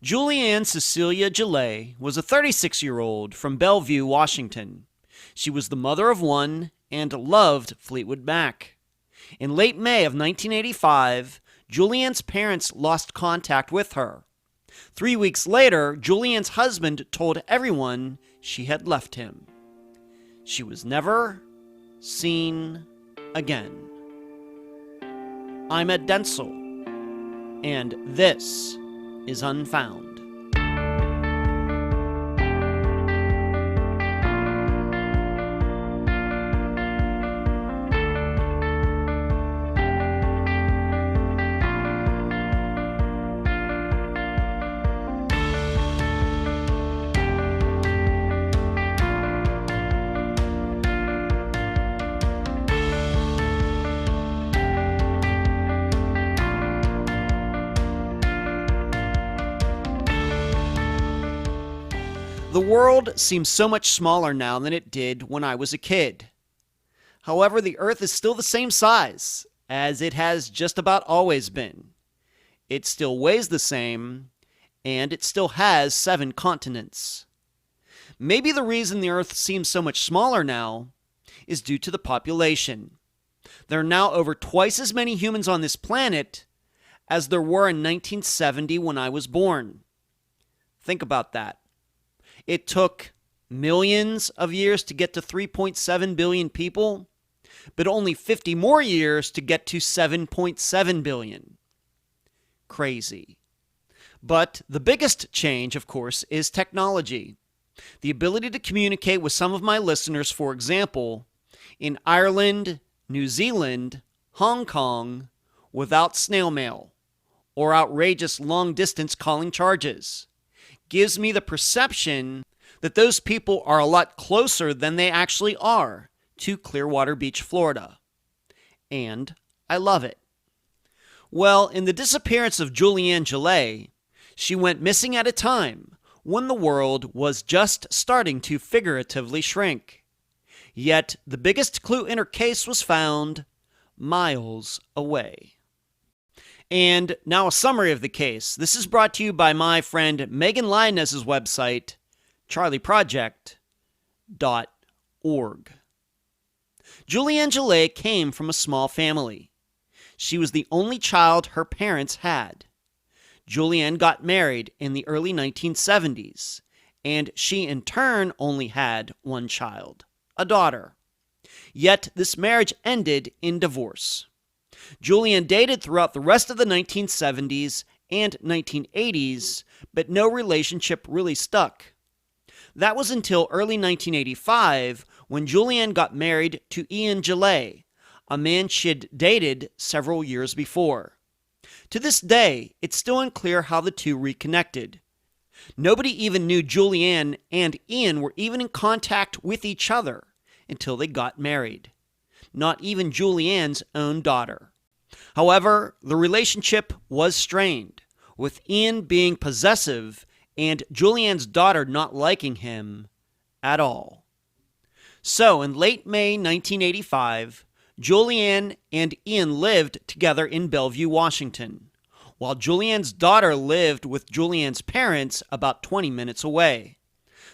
Julianne Cecilia Jaillet was a 36-year-old from Bellevue, Washington. She was the mother of one and loved Fleetwood Mac. In late May of 1985, Julianne's parents lost contact with her. 3 weeks later, Julianne's husband told everyone she had left him. She was never seen again. I'm Ed Dentzel, and this is Unfound. The world seems so much smaller now than it did when I was a kid. However, the Earth is still the same size as it has just about always been. It still weighs the same, and it still has 7 continents. Maybe the reason the Earth seems so much smaller now is due to the population. There are now over twice as many humans on this planet as there were in 1970 when I was born. Think about that. It took millions of years to get to 3.7 billion people, but only 50 more years to get to 7.7 billion. Crazy. But the biggest change, of course, is technology. The ability to communicate with some of my listeners, for example, in Ireland, New Zealand, Hong Kong, without snail mail or outrageous long-distance calling charges, gives me the perception that those people are a lot closer than they actually are to Clearwater Beach, Florida. And I love it. Well, in the disappearance of Julianne Jaillet, she went missing at a time when the world was just starting to figuratively shrink. Yet the biggest clue in her case was found miles away. And now a summary of the case. This is brought to you by my friend Megan Lioness's website, charleyproject.org. Julianne Jaillet came from a small family. She was the only child her parents had. Julianne got married in the early 1970s, and she in turn only had one child, a daughter. Yet this marriage ended in divorce. Julianne dated throughout the rest of the 1970s and 1980s, but no relationship really stuck. That was until early 1985 when Julianne got married to Ian Jaillet, a man she'd dated several years before. To this day, it's still unclear how the two reconnected. Nobody even knew Julianne and Ian were even in contact with each other until they got married. Not even Julianne's own daughter. However, the relationship was strained, with Ian being possessive and Julianne's daughter not liking him at all. So, in late May 1985, Julianne and Ian lived together in Bellevue, Washington, while Julianne's daughter lived with Julianne's parents about 20 minutes away.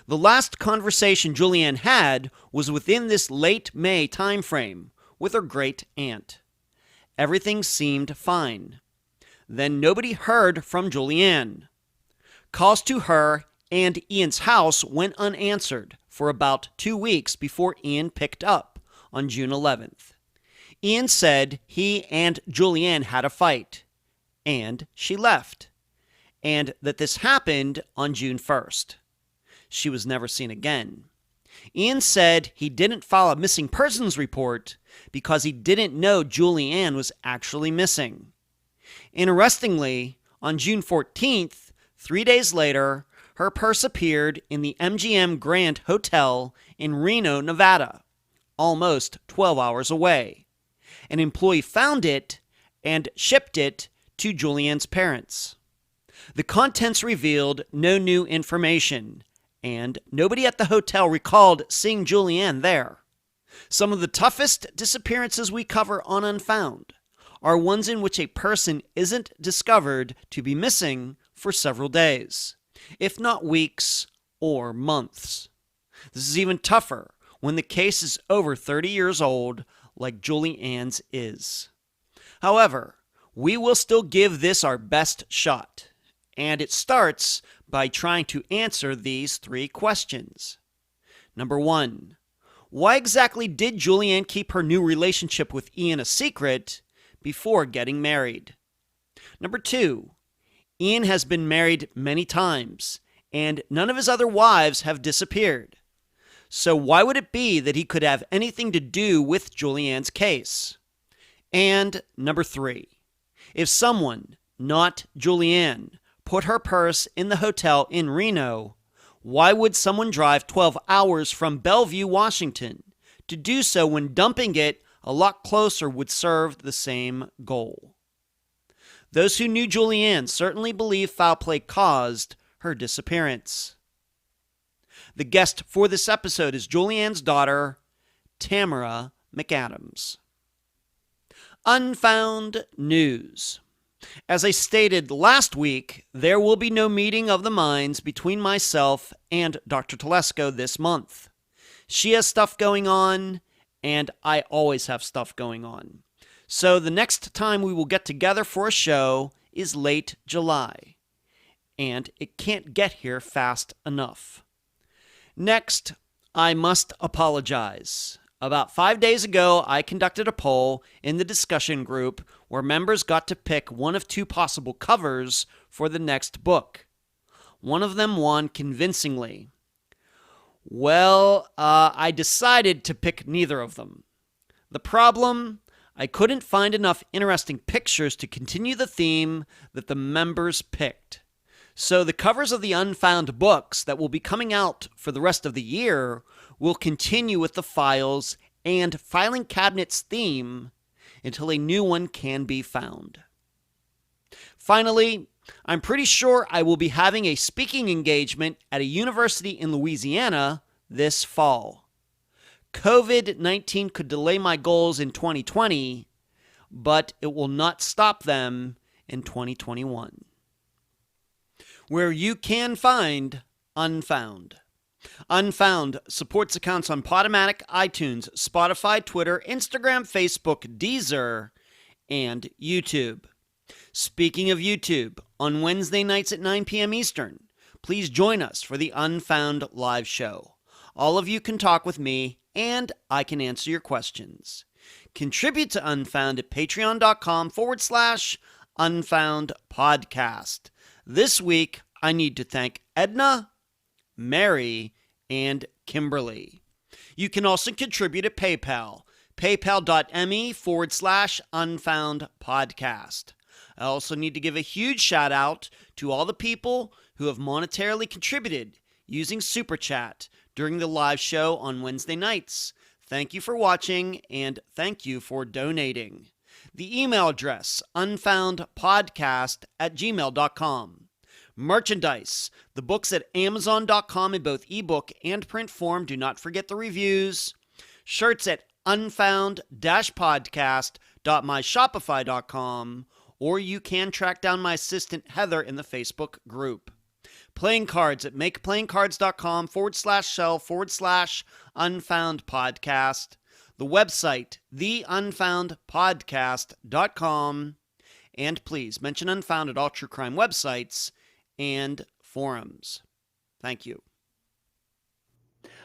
The last conversation Julianne had was within this late May time frame with her great aunt. Everything seemed fine. Then nobody heard from Julianne. Calls to her and Ian's house went unanswered for about 2 weeks before Ian picked up on June 11th. Ian said he and Julianne had a fight, and she left, and that this happened on June 1st. She was never seen again. Ian said he didn't file a missing persons report because he didn't know Julianne was actually missing. Interestingly, on June 14th, 3 days later, her purse appeared in the MGM Grand Hotel in Reno, Nevada, almost 12 hours away. An employee found it and shipped it to Julianne's parents. The contents revealed no new information, and nobody at the hotel recalled seeing Julianne there. Some of the toughest disappearances we cover on Unfound are ones in which a person isn't discovered to be missing for several days, if not weeks or months. This is even tougher when the case is over 30 years old, like Julianne's is. However, we will still give this our best shot, and it starts by trying to answer these 3 questions. Number 1, why exactly did Julianne keep her new relationship with Ian a secret before getting married? Number 2, Ian has been married many times, and none of his other wives have disappeared. So why would it be that he could have anything to do with Julianne's case? And number 3, if someone, not Julianne, put her purse in the hotel in Reno, why would someone drive 12 hours from Bellevue, Washington, to do so when dumping it a lot closer would serve the same goal? Those who knew Julianne certainly believe foul play caused her disappearance. The guest for this episode is Julianne's daughter, Tamara McAdams. Unfound news. As I stated last week, there will be no meeting of the minds between myself and Dr. Telesco this month. She has stuff going on, and I always have stuff going on. So the next time we will get together for a show is late July, and it can't get here fast enough. Next, I must apologize. About 5 days ago, I conducted a poll in the discussion group where members got to pick one of 2 possible covers for the next book. One of them won convincingly. Well, I decided to pick neither of them. The problem? I couldn't find enough interesting pictures to continue the theme that the members picked. So the covers of the Unfound books that will be coming out for the rest of the year will continue with the files and filing cabinets theme until a new one can be found. Finally, I'm pretty sure I will be having a speaking engagement at a university in Louisiana this fall. COVID-19 could delay my goals in 2020, but it will not stop them in 2021. Where you can find Unfound. Unfound supports accounts on Podomatic, iTunes, Spotify, Twitter, Instagram, Facebook, Deezer, and YouTube. Speaking of YouTube, on Wednesday nights at 9 p.m. Eastern, please join us for the Unfound Live Show. All of you can talk with me, and I can answer your questions. Contribute to Unfound at patreon.com/Unfound Podcast. This week, I need to thank Edna, Mary, and Kimberly. You can also contribute at PayPal, paypal.me/Unfound Podcast. I also need to give a huge shout out to all the people who have monetarily contributed using Super Chat during the live show on Wednesday nights. Thank you for watching, and thank you for donating. The email address, unfoundpodcast@gmail.com. Merchandise. The books at Amazon.com in both ebook and print form. Do not forget the reviews. Shirts at unfound-podcast.myshopify.com, or you can track down my assistant Heather in the Facebook group. Playing cards at makeplayingcards.com/sell/Unfound Podcast. The website, theunfoundpodcast.com. And please mention Unfound at all true crime websites and forums. Thank you.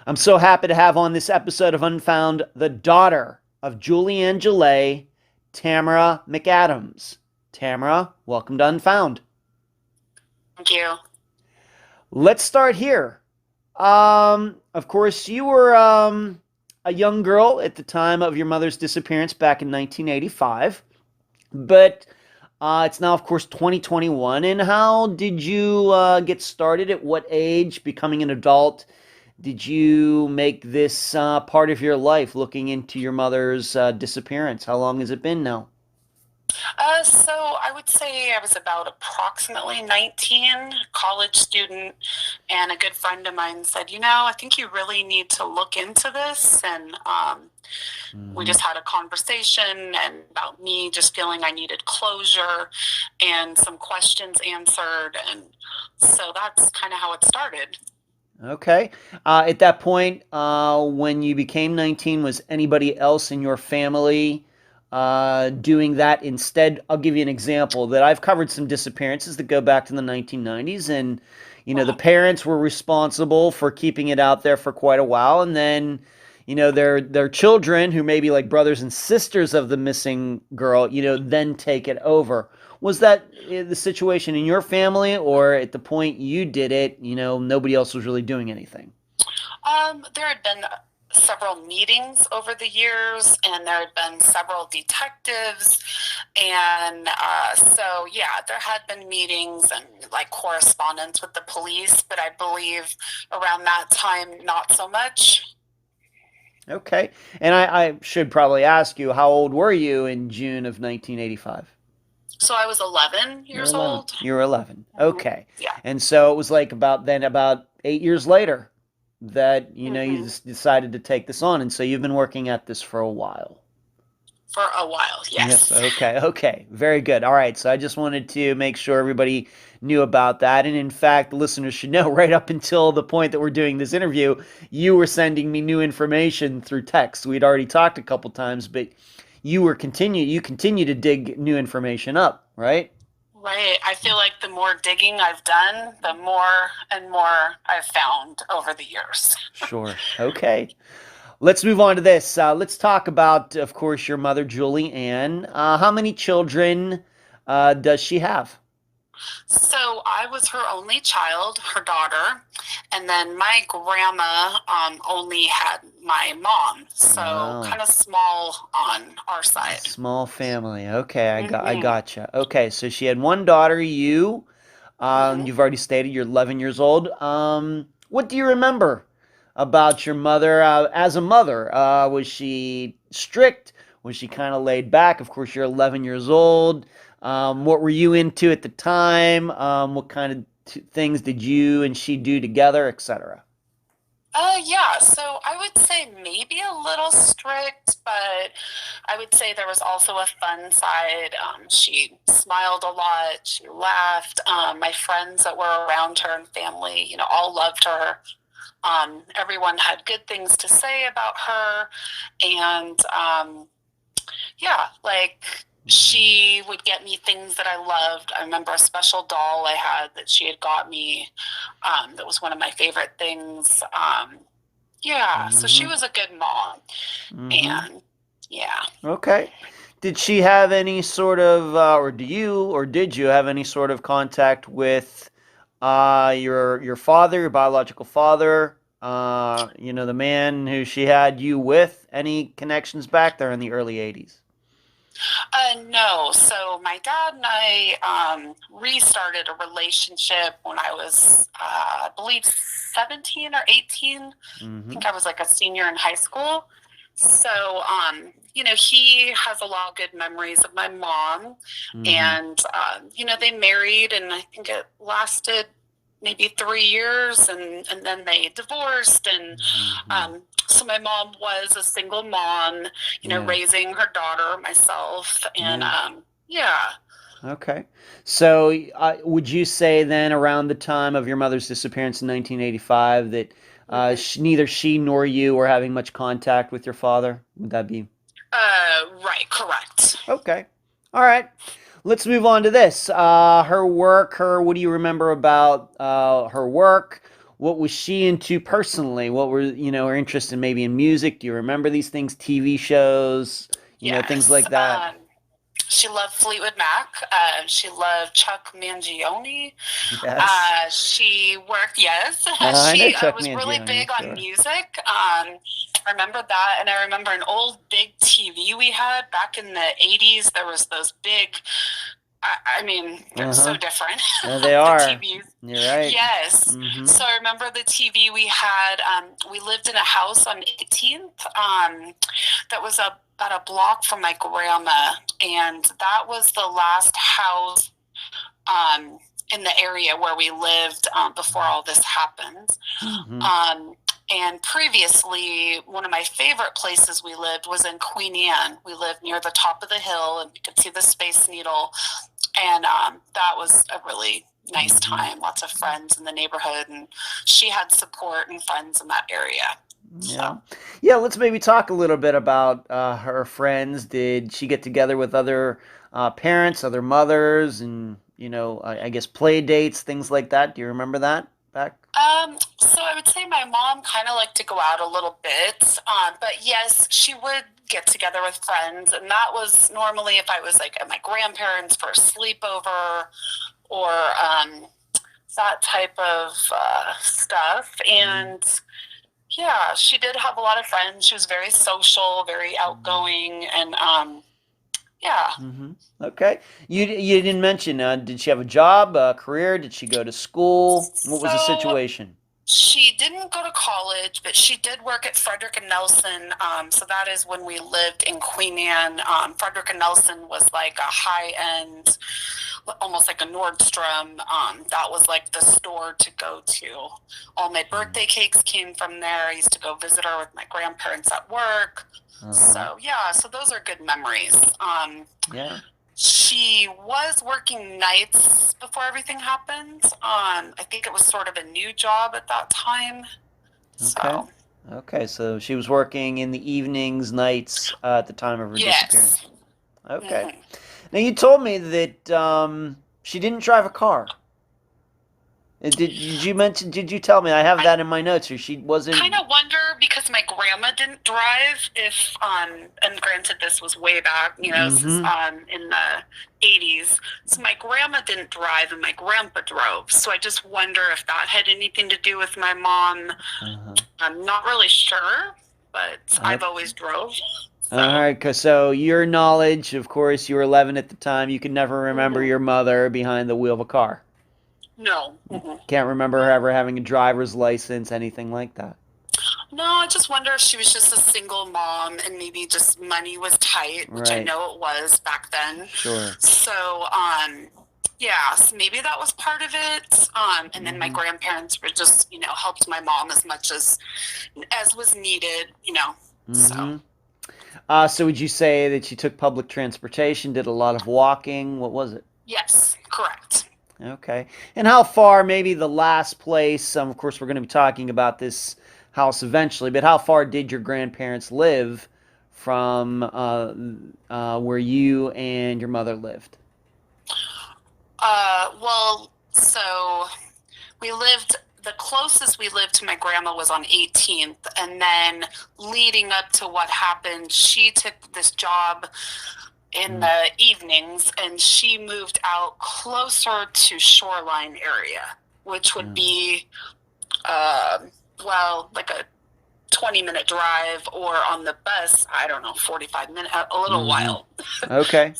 I'm so happy to have on this episode of Unfound the daughter of Julianne Jaillet, Tamara McAdams. Tamara, welcome to Unfound. Thank you. Let's start here. Of course, you were a young girl at the time of your mother's disappearance back in 1985, but it's now, of course, 2021. And how did you get started? At what age, becoming an adult, did you make this part of your life, looking into your mother's disappearance? How long has it been now? So I would say I was about approximately 19, college student, and a good friend of mine said, I think you really need to look into this. And we Mm-hmm. just had a conversation and about me just feeling I needed closure and some questions answered. And so that's kind of how it started. Okay. At that point, when you became 19, was anybody else in your family doing that instead? I'll give you an example that I've covered some disappearances that go back to the 1990s, and the Wow. parents were responsible for keeping it out there for quite a while, and then their children, who may be like brothers and sisters of the missing girl, then take it over. Was that the situation in your family, or at the point you did it, nobody else was really doing anything? There had been several meetings over the years, and there had been several detectives. And so, yeah, there had been meetings and like correspondence with the police, but I believe around that time, not so much. Okay. And I should probably ask you, how old were you in June of 1985? So I was 11 You're years 11. old. You're 11. Mm-hmm. Okay. Yeah. And so it was like about 8 years later that, you Mm-hmm. just decided to take this on. And so you've been working at this for a while. For a while, Yes. yes. Okay. Okay. Very good. All right. So I just wanted to make sure everybody knew about that. And in fact, the listeners should know right up until the point that we're doing this interview, you were sending me new information through text. We'd already talked a couple times, but you continue to dig new information up, right? Right. I feel like the more digging I've done, the more and more I've found over the years. Sure. Okay. Let's move on to this. Let's talk about, of course, your mother, Julianne. How many children does she have? So I was her only child, her daughter, and then my grandma only had my mom. So Wow. kind of small on our side. Small family. Okay, I Mm-hmm. gotcha. Okay, so she had one daughter, you. Mm-hmm. You've already stated you're 11 years old. What do you remember about your mother as a mother? Was she strict? Was she kind of laid back? Of course, you're 11 years old. What were you into at the time? What kind of things did you and she do together, etc.? Yeah, so I would say maybe a little strict, but I would say there was also a fun side. She smiled a lot, she laughed. My friends that were around her and family, all loved her. Everyone had good things to say about her. And yeah, like she would get me things that I loved. I remember a special doll I had that she had got me that was one of my favorite things. Yeah, so she Mm-hmm. was a good mom. Mm-hmm. And yeah. Okay. Did she have any sort of, or did you have any sort of contact with your father, your biological father? The man who she had you with. Any connections back there in the early '80s? No, so my dad and I restarted a relationship when I was, I believe, 17 or 18. I Mm-hmm. think I was like a senior in high school. So, he has a lot of good memories of my mom. Mm-hmm. And, they married, and I think it lasted maybe 3 years, and then they divorced. And Mm-hmm. so my mom was a single mom, Yeah. raising her daughter, myself. And Yeah. yeah. Okay. So, would you say then, around the time of your mother's disappearance in 1985, that Mm-hmm. neither she nor you were having much contact with your father? Would that be Right, correct. okay? All right. Let's move on to this. Her work. What do you remember about her work? What was she into personally? What were her interest in, maybe in music? Do you remember these things? TV shows, things Yes. like that. She loved Fleetwood Mac. She loved Chuck Mangione. Yes. She worked, yes. I know She Chuck was really Mangione. big on Sure. music. I remember that. And I remember an old big TV we had back in the 80s. There was those big, I mean, they're Uh so huh. different. Yeah, they The are. TVs. You're right. Yes. Mm-hmm. So I remember the TV we had. We lived in a house on 18th that was a at a block from my grandma, and that was the last house in the area where we lived before all this happened. And previously, one of my favorite places we lived was in Queen Anne. We lived near the top of the hill, and you could see the Space Needle. And that was a really nice time. Lots of friends in the neighborhood, and she had support and friends in that area. Yeah. Yeah, let's maybe talk a little bit about her friends. Did she get together with other parents, other mothers, and, I guess play dates, things like that? Do you remember that back? So I would say my mom kind of liked to go out a little bit, but yes, she would get together with friends, and that was normally if I was like at my grandparents for a sleepover or that type of stuff. And yeah, she did have a lot of friends. She was very social, very outgoing, and yeah. Okay. You didn't mention, did she have a job, a career? Did she go to school? What was the situation? She didn't go to college, but she did work at Frederick and Nelson. So that is when we lived in Queen Anne. Frederick and Nelson was like a high-end, almost like a Nordstrom. That was like the store to go to. All my birthday cakes came from there. I used to go visit her with my grandparents at work. So yeah, so those are good memories. Yeah. She was working nights before everything happened. I think it was sort of a new job at that time. So. Okay, so she was working in the evenings, nights at the time of her disappearance. Okay. Now you told me that she didn't drive a car. Did you tell me? I have that in my notes, or she wasn't. I kind of wonder, because my grandma didn't drive, if, and granted this was way back, this is in the 80s. So my grandma didn't drive and my grandpa drove. So I just wonder if that had anything to do with my mom. I'm not really sure, but I've always drove. So. All right, so your knowledge, of course, you were 11 at the time. You can never remember your mother behind the wheel of a car. No. Can't remember her ever having a driver's license, anything like that. No, I just wonder if she was just a single mom and maybe just money was tight, which I know it was back then. Sure. So, yeah, so maybe that was part of it. And then my grandparents were just, helped my mom as much as was needed, so. So would you say that she took public transportation, did a lot of walking? What was it? Yes, correct. Okay. And how far, maybe the last place, of course we're going to be talking about this house eventually, but how far did your grandparents live from where you and your mother lived? Well, so the closest we lived to my grandma was on 18th, and then leading up to what happened, she took this job in the evenings, and she moved out closer to Shoreline area, which would be, like a 20-minute drive, or on the bus, I don't know, 45 minutes, a little while. Okay.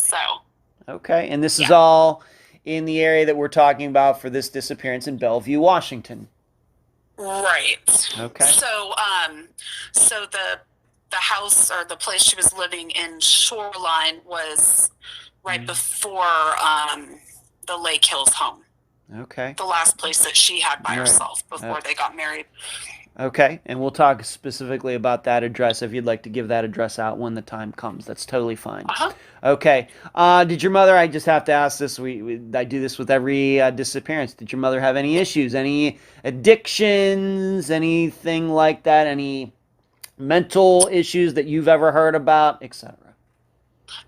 Okay, and this is all in the area that we're talking about for this disappearance in Bellevue, Washington. Right. Okay. So, so the house or the place she was living in Shoreline was right before the Lake Hills home. Okay. The last place that she had by herself before they got married. Okay, and we'll talk specifically about that address if you'd like to give that address out when the time comes. That's totally fine. Okay. Did your mother, I just have to ask this, I do this with every disappearance. Did your mother have any issues, any addictions, anything like that, any mental issues that you've ever heard about, etc.?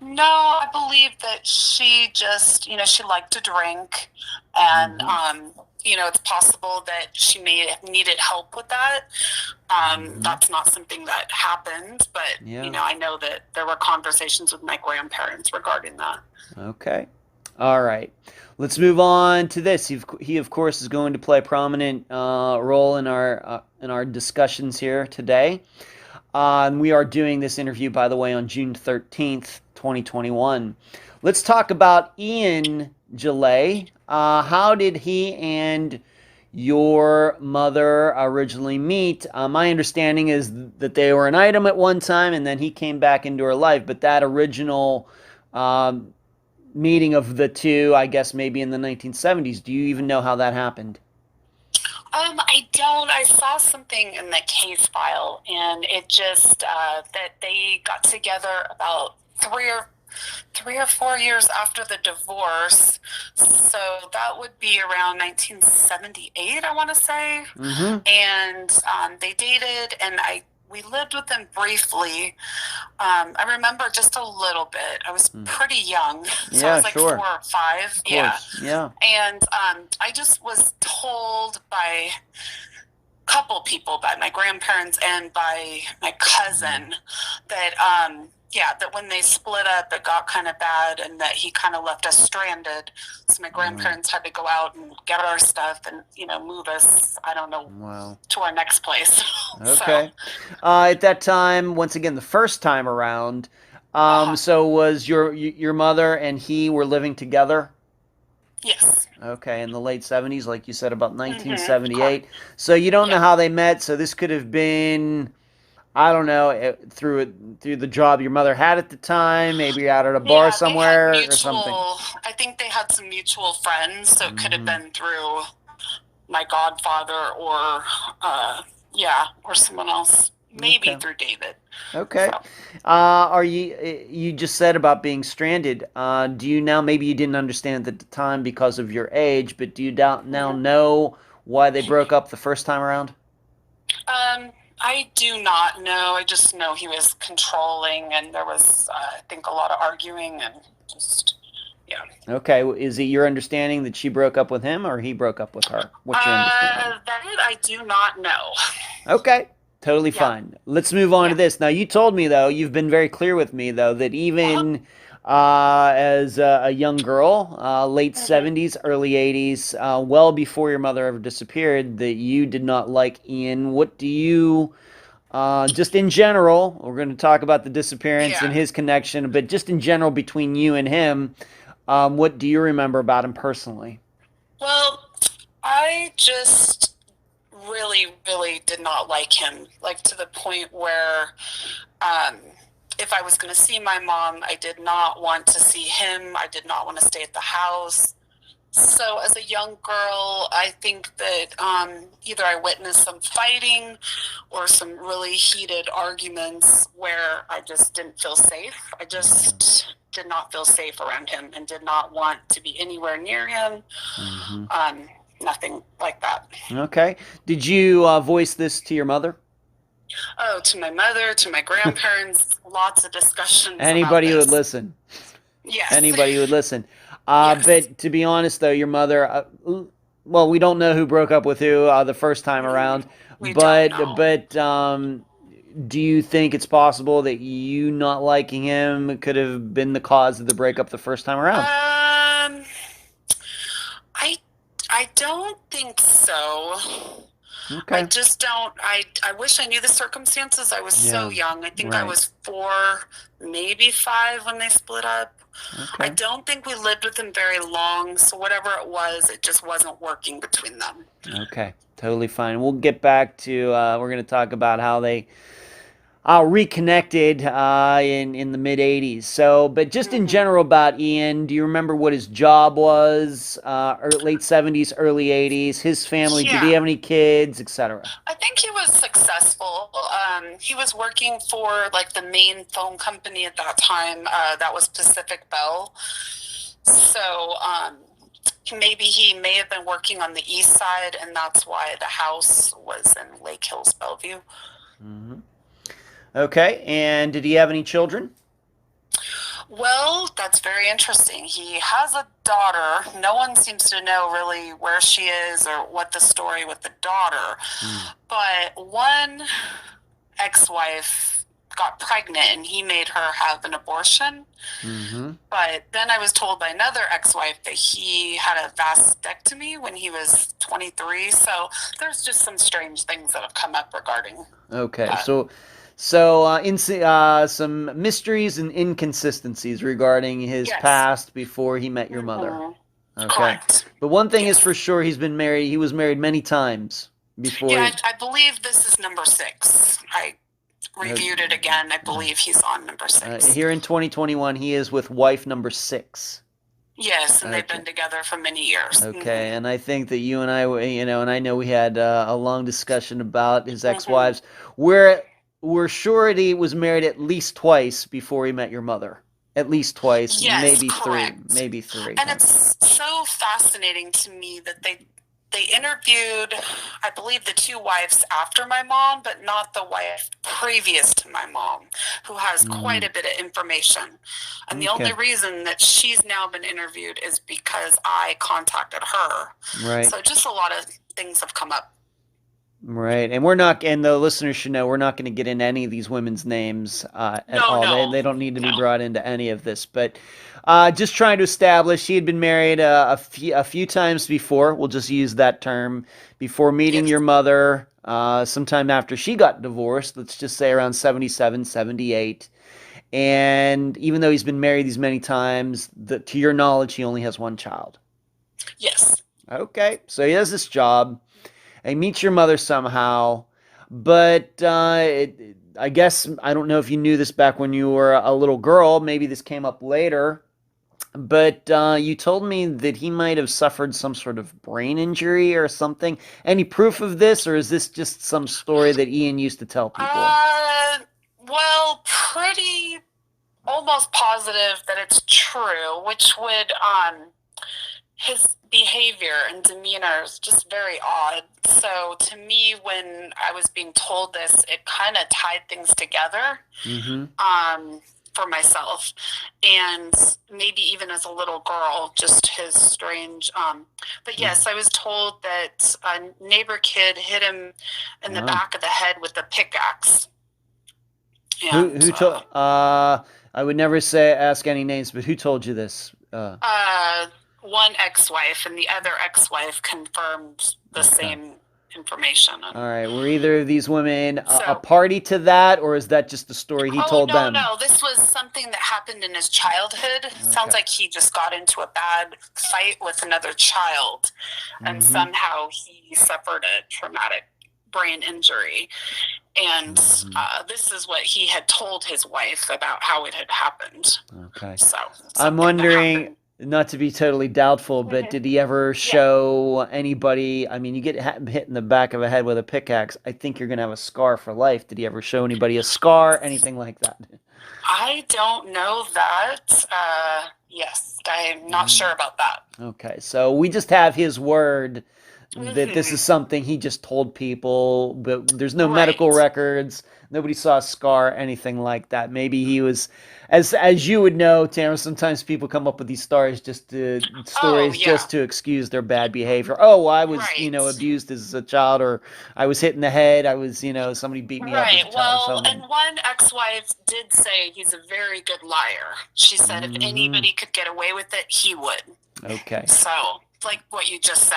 No, I believe that she just, she liked to drink, and, it's possible that she may have needed help with that. That's not something that happened, but, I know that there were conversations with my grandparents regarding that. Okay. All right. Let's move on to this. He of course, is going to play a prominent role in our discussions here today. We are doing this interview, by the way, on June 13th, 2021. Let's talk about Ian Jaillet. How did he and your mother originally meet? My understanding is that they were an item at one time and then he came back into her life, but that original um, meeting of the two, I guess maybe in the 1970s, do you even know how that happened? I don't. I saw something in the case file, and it just that they got together about 3 or 4 years after the divorce. So that would be around 1978, I want to say. Mm-hmm. And they dated, and we lived with them briefly. I remember just a little bit. I was pretty young, so I Yeah, was like sure. 4 or 5. Of course. Yeah. And I just was told by a couple people, by my grandparents and by my cousin, that that when they split up, it got kind of bad, and that he kind of left us stranded. So my grandparents had to go out and get our stuff and move us. I don't know. Wow. To our next place. Okay. At that time, once again, the first time around, so was your mother and he were living together? Yes. Okay, in the late 70s, like you said, about 1978. So you don't know how they met, so this could have been, I don't know, through the job your mother had at the time, maybe you're out at a bar somewhere or something. I think they had some mutual friends, so it could have been through my godfather or someone else, maybe through David. Okay. So. You just said about being stranded. Do you now, maybe you didn't understand at the time because of your age, but do you now know why they broke up the first time around? I do not know. I just know he was controlling, and there was, I think, a lot of arguing and just, yeah. Okay. Is it your understanding that she broke up with him or he broke up with her? What's your understanding? That I do not know. Okay. Totally fine. Let's move on to this. Now, you told me, though, you've been very clear with me, though, that even as a young girl, late 70s, early 80s, well before your mother ever disappeared, that you did not like Ian. What do you, just in general, we're going to talk about the disappearance and his connection, but just in general between you and him, what do you remember about him personally? Well, I just really, really did not like him, like to the point where if I was going to see my mom, I did not want to see him. I did not want to stay at the house. So as a young girl, I think that either I witnessed some fighting or some really heated arguments where I just didn't feel safe. I just did not feel safe around him and did not want to be anywhere near him. Nothing like that. Okay. Did you voice this to your mother? Oh, to my mother, to my grandparents, lots of discussions. Anybody who would listen. Yes. Anybody who would listen. But to be honest, though, your mother, well, we don't know who broke up with who the first time around. But do you think it's possible that you not liking him could have been the cause of the breakup the first time around? I don't think so. Okay. I just don't. I wish I knew the circumstances. I was so young. I think I was 4, maybe 5 when they split up. Okay. I don't think we lived with them very long, so whatever it was, it just wasn't working between them. Okay, totally fine. We'll get back to, we're going to talk about how they reconnected in the mid-'80s. So, but just in general about Ian, do you remember what his job was? Late 70s, early 80s, his family, did he have any kids, etc.? I think he was successful. He was working for like the main phone company at that time. That was Pacific Bell. So maybe he may have been working on the east side, and that's why the house was in Lake Hills, Bellevue. Mm-hmm. Okay, and did he have any children? Well, that's very interesting. He has a daughter. No one seems to know really where she is or what the story with the daughter. But one ex-wife got pregnant and he made her have an abortion. But then I was told by another ex-wife that he had a vasectomy when he was 23. So there's just some strange things that have come up regarding that. So, some mysteries and inconsistencies regarding his past before he met your mother. Okay. Correct. But one thing is Yes. for sure, he was married many times before. Yeah, I believe this is number 6. I reviewed it again. I believe he's on number 6. Here in 2021, he is with wife number 6. Yes, and they've been together for many years. Okay, and I think that you and I, and I know we had a long discussion about his ex-wives. We're sure he was married at least twice before he met your mother. At least twice, Yes, maybe correct. 3, maybe 3. And it's so fascinating to me that they interviewed, I believe, the 2 wives after my mom, but not the wife previous to my mom, who has quite a bit of information. And the only reason that she's now been interviewed is because I contacted her. Right. So just a lot of things have come up. Right, and we're not, and the listeners should know, we're not going to get into any of these women's names at all. No. They don't need to be brought into any of this, but just trying to establish he had been married a few times before. We'll just use that term before meeting your mother. Sometime after she got divorced, let's just say around 77, 78. And even though he's been married these many times, to your knowledge, he only has 1 child. Yes. Okay, so he has this job. He meets your mother somehow, but I guess, I don't know if you knew this back when you were a little girl. Maybe this came up later, but you told me that he might have suffered some sort of brain injury or something. Any proof of this, or is this just some story that Ian used to tell people? Well, pretty almost positive that it's true, which would his behavior and demeanor is just very odd. So to me, when I was being told this, it kind of tied things together for myself. And maybe even as a little girl, just his strange... but yes, I was told that a neighbor kid hit him in the back of the head with a pickaxe. And, who told... I would never ask any names, but who told you this? One ex-wife, and the other ex-wife confirmed the same information. All right. Were either of these women a party to that, or is that just the story he told them? No. This was something that happened in his childhood. Sounds like he just got into a bad fight with another child, and somehow he suffered a traumatic brain injury. And this is what he had told his wife about how it had happened. Okay. So I'm wondering... Not to be totally doubtful, but did he ever show anybody? I mean, you get hit in the back of the head with a pickaxe, I think you're going to have a scar for life. Did he ever show anybody a scar, anything like that? I don't know that. Yes, I'm not sure about that. Okay, so we just have his word that this is something he just told people, but there's no medical records. Nobody saw a scar, anything like that. Maybe he was, as you would know, Tamara, sometimes people come up with these stories just to excuse their bad behavior. Oh, I was, abused as a child, or I was hit in the head. I was, somebody beat me up as a child. Well, and one ex-wife did say he's a very good liar. She said if anybody could get away with it, he would. Okay. So, like what you just said,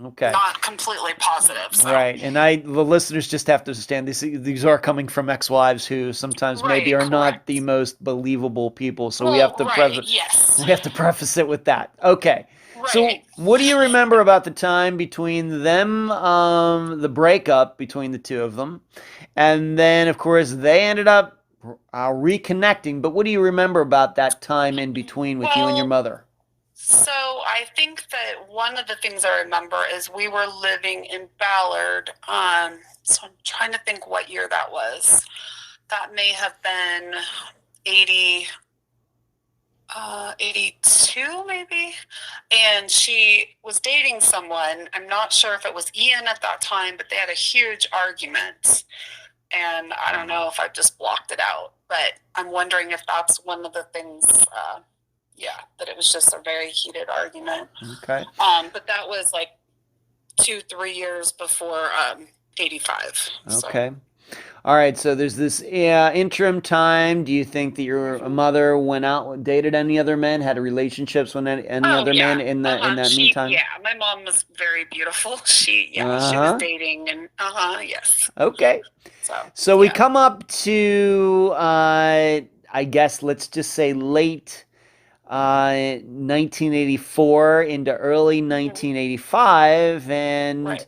Okay. Not completely positive. So. Right, and the listeners just have to understand these are coming from ex-wives who sometimes maybe are not the most believable people. So we have to preface it with that. Okay. Right. So what do you remember about the time between them, the breakup between the 2 of them, and then of course they ended up reconnecting? But what do you remember about that time in between with you and your mother? So I think that one of the things I remember is we were living in Ballard. So I'm trying to think what year that was. That may have been 82 maybe. And she was dating someone. I'm not sure if it was Ian at that time, but they had a huge argument. And I don't know if I've just blocked it out, but I'm wondering if that's one of the things... that it was just a very heated argument. Okay. But that was like 2-3 years before 85. Okay. So. All right. So there's this interim time. Do you think that your mother went out, dated any other men, had relationships with any other men in that meantime? Yeah, my mom was very beautiful. She was dating and yes. Okay. So we come up to I guess let's just say late 1984 into early Hmm. 1985, and Right.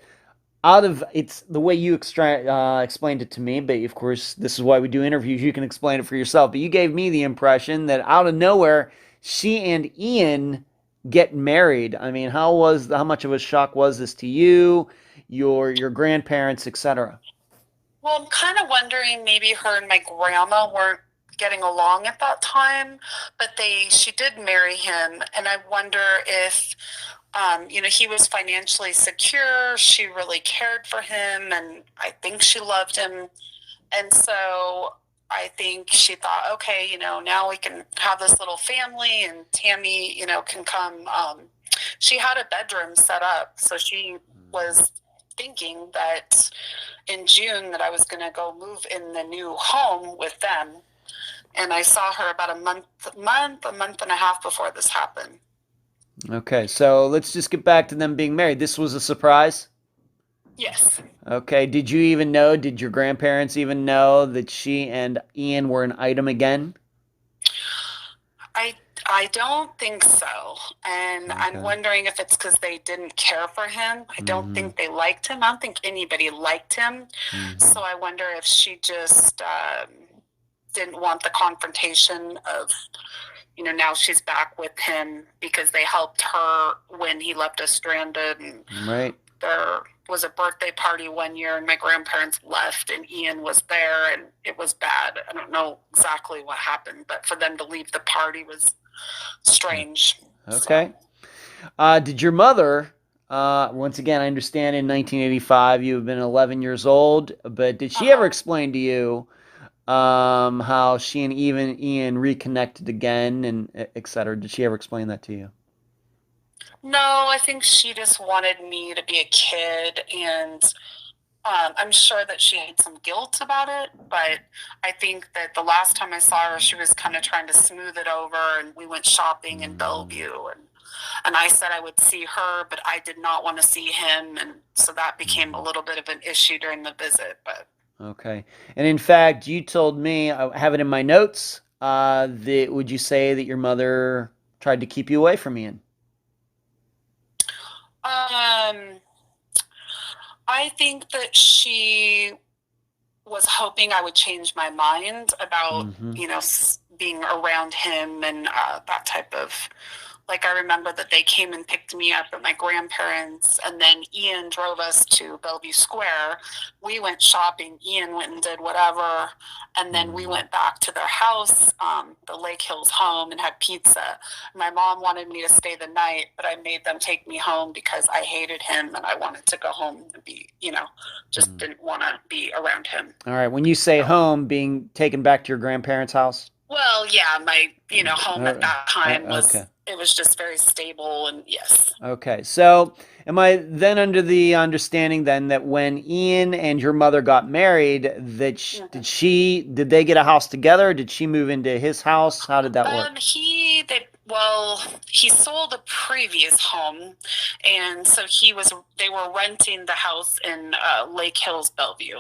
out of it's the way you explained it to me, but of course this is why we do interviews. You can explain it for yourself, but you gave me the impression that out of nowhere, she and Ian get married. I mean, how much of a shock was this to you, your grandparents, etc.? Well, I'm kind of wondering maybe her and my grandma weren't getting along at that time, but she did marry him, and I wonder if he was financially secure. She really cared for him, and I think she loved him. And so I think she thought, okay, now we can have this little family, and Tammy, can come. She had a bedroom set up, so she was thinking that in June that I was going to go move in the new home with them. And I saw her about a month and a half before this happened. Okay, so let's just get back to them being married. This was a surprise. Yes. Okay, did you even know? Did your grandparents even know that she and Ian were an item again? I I don't think so. And I'm Okay. wondering if it's because they didn't care for him. I don't Mm-hmm. think they liked him. I don't think anybody liked him. Mm-hmm. So I wonder if she just didn't want the confrontation of, now she's back with him because they helped her when he left us stranded. And Right. there was a birthday party one year and my grandparents left and Ian was there and it was bad. I don't know exactly what happened, but for them to leave the party was strange. So, Okay. Did your mother, once again, I understand in 1985 you have been 11 years old, but did she ever uh-huh. explain to you how she and even Ian reconnected again and et cetera? Did she ever explain that to you? No, I think she just wanted me to be a kid, and I'm sure that she had some guilt about it, but I think that the last time I saw her, she was kind of trying to smooth it over, and we went shopping in Mm-hmm. Bellevue, and I said I would see her, but I did not want to see him, and so that became a Mm-hmm. little bit of an issue during the visit. But Okay. And in fact, you told me, I have it in my notes, that would you say that your mother tried to keep you away from Ian? um, I think that she was hoping I would change my mind about, Mm-hmm. being around him and that type of. Like, I remember that they came and picked me up at my grandparents, and then Ian drove us to Bellevue Square. We went shopping. Ian went and did whatever, and then we Mm-hmm. went back to their house, the Lake Hills home, and had pizza. My mom wanted me to stay the night, but I made them take me home because I hated him and I wanted to go home and be, just Mm-hmm. didn't want to be around him. All right. When you say So, home, being taken back to your grandparents' house? well, yeah, my, home at Uh, that time okay. it was just very stable, and yes. Okay. So, am I then under the understanding then that when Ian and your mother got married, that Mhm. did they get a house together? Did she move into his house? How did that work? He sold a previous home, and so they were renting the house in Lake Hills, Bellevue.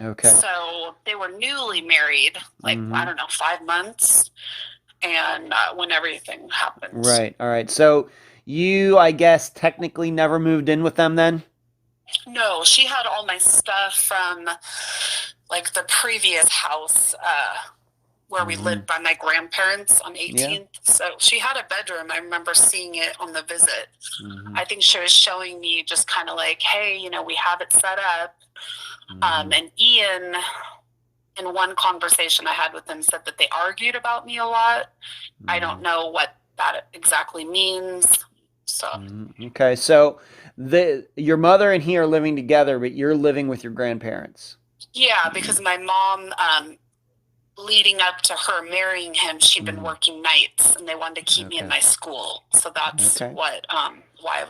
Okay. So they were newly married, like, I Mm-hmm. don't know, 5 months, and when everything happened. Right. All right. So you, I guess, technically never moved in with them then? No, she had all my stuff from like the previous house where we Mm-hmm. lived by my grandparents on Yeah. 18th. So she had a bedroom. I remember seeing it on the visit. Mm-hmm. I think she was showing me just kind of like, hey, we have it set up. Mm-hmm. And Ian, in one conversation I had with him, said that they argued about me a lot. I Mm-hmm. don't know what that exactly means. So, Mm-hmm. Okay. So your mother and he are living together, but you're living with your grandparents. yeah, because my mom, leading up to her marrying him, she'd been Mm-hmm. working nights, and they wanted to keep me in Okay. my school. So that's Okay. why I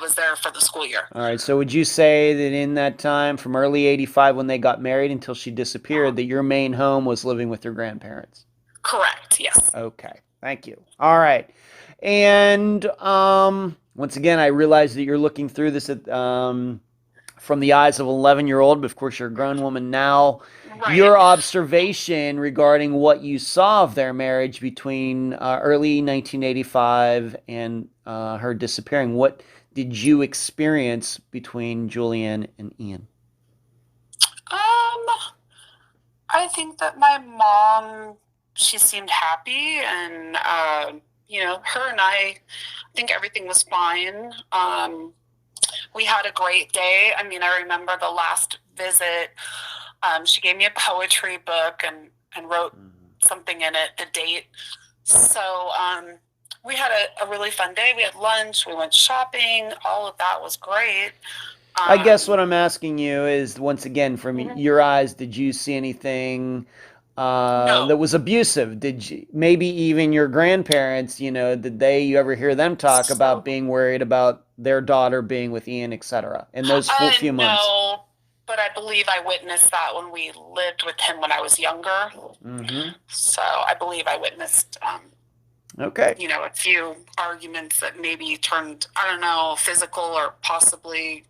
was there for the school year. All right. So would you say that in that time from early 85 when they got married until she disappeared, that your main home was living with your grandparents? Correct. Yes. Okay. Thank you. All right. And once again, I realize that you're looking through this from the eyes of an 11-year-old, but of course you're a grown woman now. Right. Your observation regarding what you saw of their marriage between early 1985 and her disappearing. What did you experience between Julianne and Ian? I think that my mom, she seemed happy, and her and I think everything was fine. We had a great day. I mean, I remember the last visit, she gave me a poetry book and wrote something in it, the date. So we had a really fun day. We had lunch, we went shopping, all of that was great. I guess what I'm asking you is, once again, from your eyes, did you see anything No. that was abusive? Did you, maybe even your grandparents, did you ever hear them talk about being worried about their daughter being with Ian, etc. in those few months? No, but I believe I witnessed that when we lived with him when I was younger. So I believe I witnessed okay. a few arguments that maybe turned, I don't know, physical or possibly,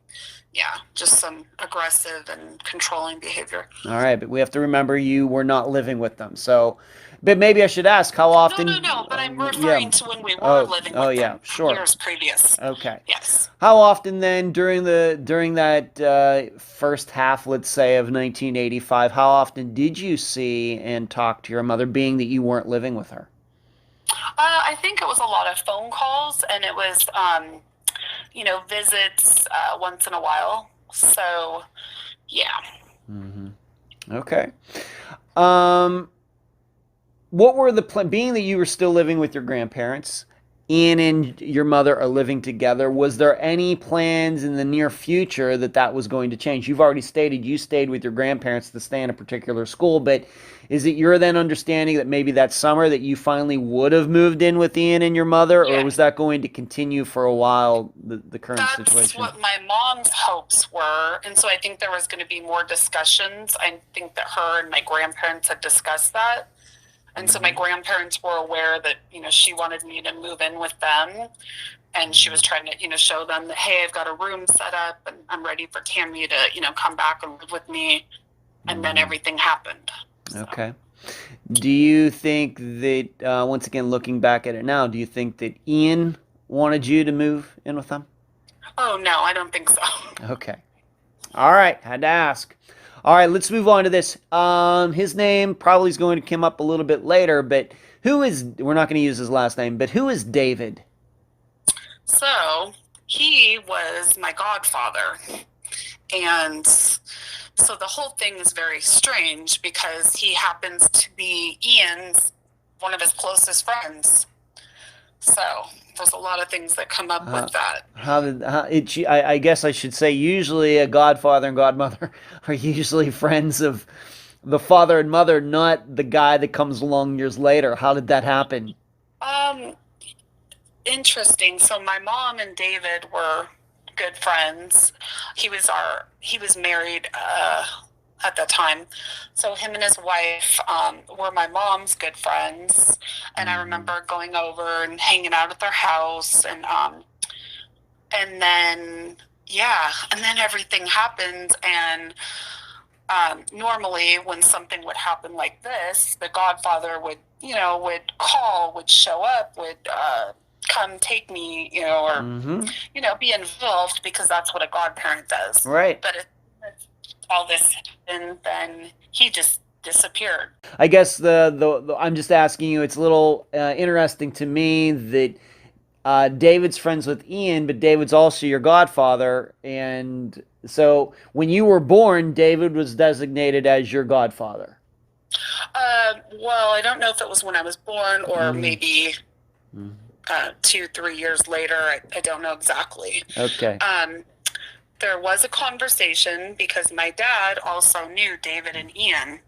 just some aggressive and controlling behavior. All right, but we have to remember you were not living with them. So, but maybe I should ask how often. No, but I'm referring to when we were living with them years previous. Okay. Yes. How often then during that first half, let's say, of 1985, how often did you see and talk to your mother, being that you weren't living with her? I think it was a lot of phone calls, and it was, visits once in a while. So, yeah. Okay. What were the being that you were still living with your grandparents, Ian and your mother are living together, was there any plans in the near future that was going to change? You've already stated you stayed with your grandparents to stay in a particular school, but is it your then understanding that maybe that summer that you finally would have moved in with Ian and your mother, or was that going to continue for a while, the current situation? That's what my mom's hopes were, and so I think there was going to be more discussions. I think that her and my grandparents had discussed that. And so my grandparents were aware that, she wanted me to move in with them. And she was trying to, show them that, hey, I've got a room set up and I'm ready for Tammy to, come back and live with me. And then everything happened. So. Okay. Do you think that, once again, looking back at it now, do you think that Ian wanted you to move in with them? Oh, no, I don't think so. Okay. All right. Had to ask. All right, let's move on to this. His name probably is going to come up a little bit later, but we're not going to use his last name, but who is David? So, he was my godfather. And so the whole thing is very strange because he happens to be one of his closest friends. So there's a lot of things that come up with that. I guess I should say usually a godfather and godmother are usually friends of the father and mother, not the guy that comes along years later. How did that happen? Interesting. So my mom and David were good friends. He was married at that time. So him and his wife were my mom's good friends. And I remember going over and hanging out at their house. And then everything happened. And normally when something would happen like this, the godfather would call, would show up, would come take me, or, be involved because that's what a godparent does. Right. But if all this happened, then he just disappeared. I guess I'm just asking you, it's a little interesting to me that David's friends with Ian, but David's also your godfather. And so when you were born, David was designated as your godfather. Well, I don't know if it was when I was born or maybe 2-3 years later. I don't know exactly. Okay. There was a conversation because my dad also knew David and Ian,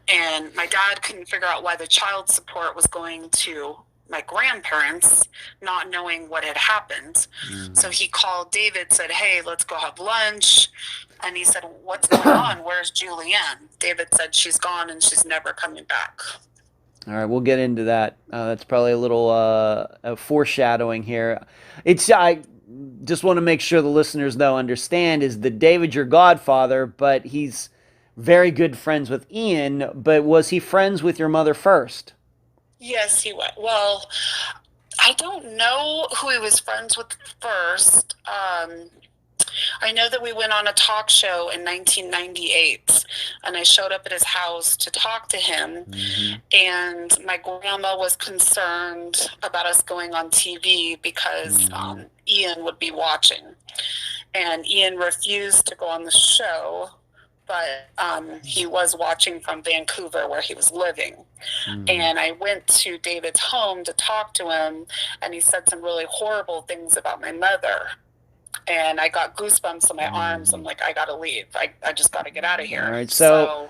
and my dad couldn't figure out why the child support was going to my grandparents, not knowing what had happened. So he called David, said, hey, let's go have lunch. And he said, what's going on? Where's Julianne? David said, she's gone and she's never coming back. All right, we'll get into that. That's probably a little foreshadowing here. just want to make sure the listeners though understand is that David your godfather, but he's very good friends with Ian. But was he friends with your mother first? Yes, he was. Well, I don't know who he was friends with first. I know that we went on a talk show in 1998, and I showed up at his house to talk to him. And my grandma was concerned about us going on TV because Ian would be watching. And Ian refused to go on the show, but he was watching from Vancouver where he was living. And I went to David's home to talk to him, and he said some really horrible things about my mother. And I got goosebumps on my arms. I'm like, I gotta leave. I just gotta get out of here. All right. So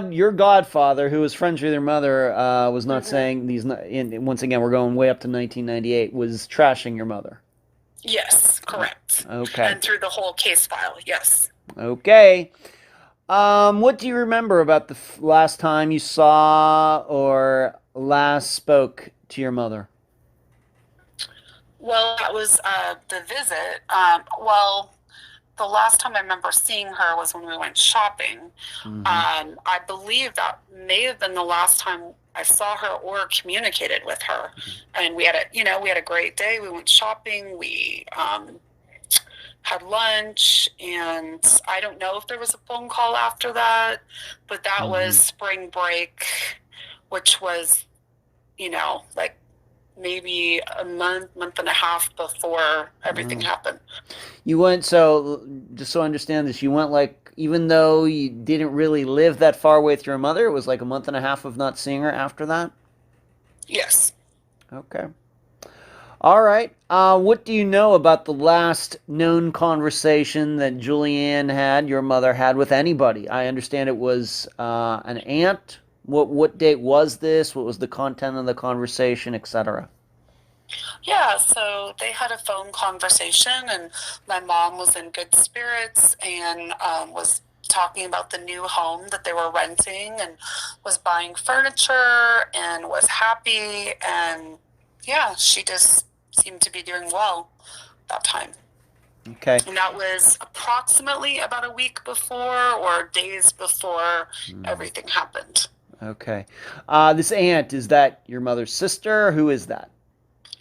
your godfather, who was friends with your mother, was not saying these. Once again, we're going way up to 1998. Was trashing your mother. Yes, correct. Okay. And through the whole case file, yes. Okay. What do you remember about the last time you saw or last spoke to your mother? Well, that was the visit. The last time I remember seeing her was when we went shopping. I believe that may have been the last time I saw her or communicated with her. And we had a great day. We went shopping. We had lunch, and I don't know if there was a phone call after that, but that was spring break, which was, like maybe a month and a half before everything happened. You went, so just so I understand this, you went like, even though you didn't really live that far away with your mother, it was like a month and a half of not seeing her after that? Yes. Okay. All right. What do you know about the last known conversation that Julianne your mother had with anybody? I understand it was an aunt. What date was this? What was the content of the conversation, etc.? Yeah, so they had a phone conversation, and my mom was in good spirits and was talking about the new home that they were renting and was buying furniture and was happy. And yeah, she just seemed to be doing well that time. Okay. And that was approximately about a week before or days before everything happened. Okay. This aunt, is that your mother's sister? Who is that?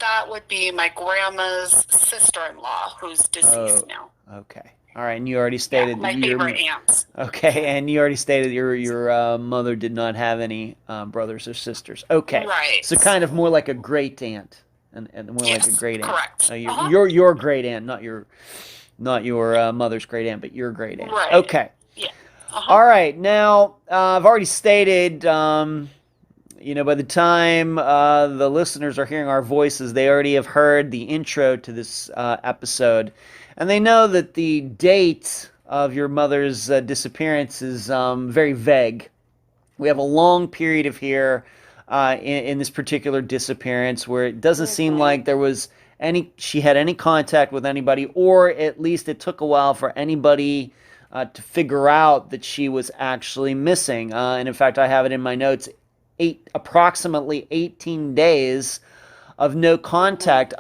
That would be my grandma's sister-in-law, who's deceased now. Okay. All right. And you already stated my favorite aunt. Okay. And you already stated your mother did not have any brothers or sisters. Okay. Right. So kind of more like a great aunt, and more like a great aunt. Correct. Your great aunt, not your mother's great aunt, but your great aunt. Right. Okay. Yeah. All right. Now, I've already stated, by the time the listeners are hearing our voices, they already have heard the intro to this episode. And they know that the date of your mother's disappearance is very vague. We have a long period of here in this particular disappearance where it doesn't seem like she had any contact with anybody, or at least it took a while for anybody to figure out that she was actually missing. And in fact, I have it in my notes, approximately 18 days of no contact.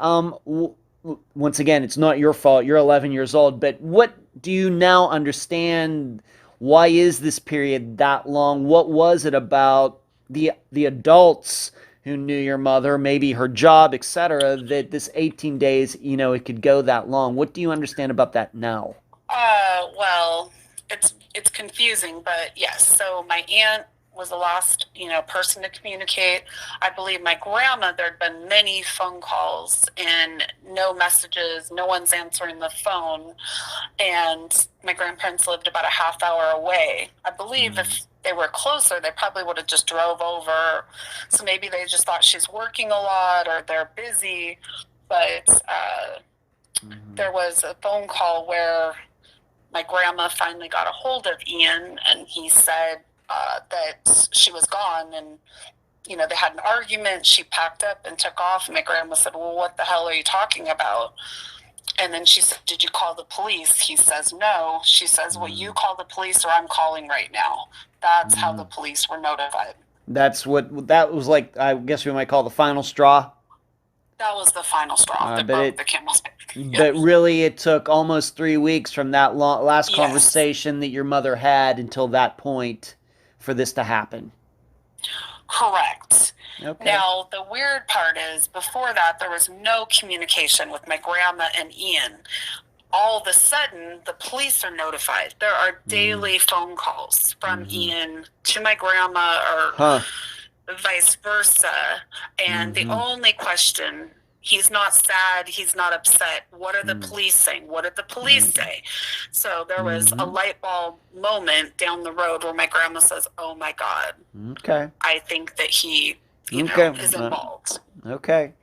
Once again, it's not your fault. You're 11 years old, but what do you now understand? Why is this period that long? What was it about the adults who knew your mother, maybe her job, etc., that this 18 days, it could go that long? What do you understand about that now? Well, it's confusing, but yes. So my aunt was the last, person to communicate. I believe my grandma, there'd been many phone calls and no messages, no one's answering the phone. And my grandparents lived about a half hour away. I believe if they were closer, they probably would have just drove over. So maybe they just thought she's working a lot or they're busy. But there was a phone call where my grandma finally got a hold of Ian, and he said that she was gone, and they had an argument. She packed up and took off, and my grandma said, well, what the hell are you talking about? And then she said, did you call the police? He says, no. She says, well, you call the police or I'm calling right now. That's how the police were notified. That was like, I guess we might call the final straw. That was the final straw that but broke the camel's back. but really, it took almost 3 weeks from that last Yes. conversation that your mother had until that point for this to happen. Correct. Okay. Now, the weird part is, before that, there was no communication with my grandma and Ian. All of a sudden, the police are notified. There are daily phone calls from Ian to my grandma, or vice versa. And the only question, he's not sad, he's not upset. What are the police saying? What did the police say? So there was a light bulb moment down the road where my grandma says, "Oh my God, I think that he, you know, is involved." Okay.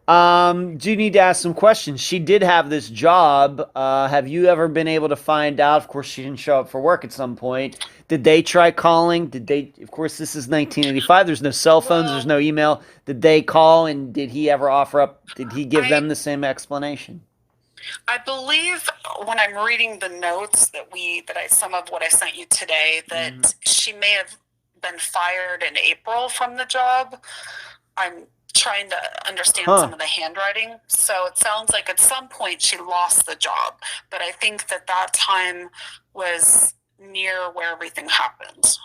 Do you need to ask some questions? She did have this job. Have you ever been able to find out? Of course, she didn't show up for work at some point. Did they try calling? Of course, this is 1985. There's no cell phones. There's no email. Did they call, and did he ever offer up? Did he give them the same explanation? I believe when I'm reading the notes some of what I sent you today, that she may have been fired in April from the job. I'm trying to understand some of the handwriting. So it sounds like at some point she lost the job, but I think that time was near where everything happened.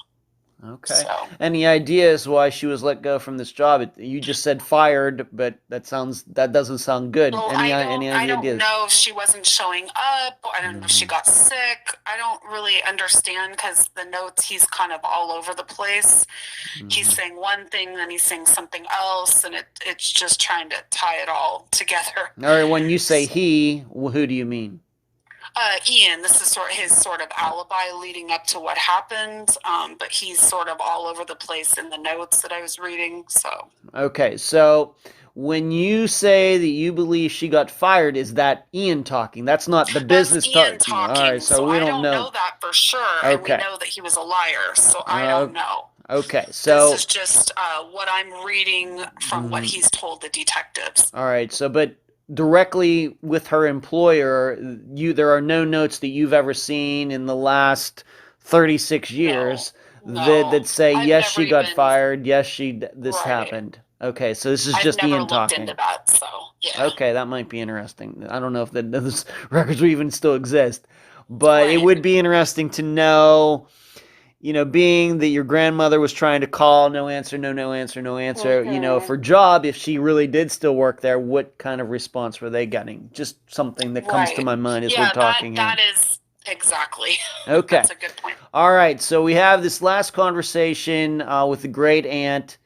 Okay. So, any ideas why she was let go from this job? You just said fired, but that doesn't sound good. Well, I don't know if she wasn't showing up. I don't know if she got sick. I don't really understand, because the notes, he's kind of all over the place. He's saying one thing, then he's saying something else, and it's just trying to tie it all together. All right. When you say he, who do you mean? Ian, this is his sort of alibi leading up to what happened, but he's sort of all over the place in the notes that I was reading. So okay, so when you say that you believe she got fired, is that Ian talking? That's not the business Ian talking. All right, so we don't know that for sure. Okay. And we know that he was a liar, so I don't know. Okay, so this is just what I'm reading from what he's told the detectives. All right, so but directly with her employer, there are no notes that you've ever seen in the last 36 years that say yes, she got fired, yes, this happened. Okay, so this is just Ian talking. Into that, so yeah. Okay, that might be interesting. I don't know if those records would even still exist, but it would be interesting to know. You know, being that your grandmother was trying to call, no answer, no answer, you know, for job, if she really did still work there, what kind of response were they getting? Just something that comes to my mind as we're talking here. That is exactly. Okay. That's a good point. All right, so we have this last conversation with the great aunt,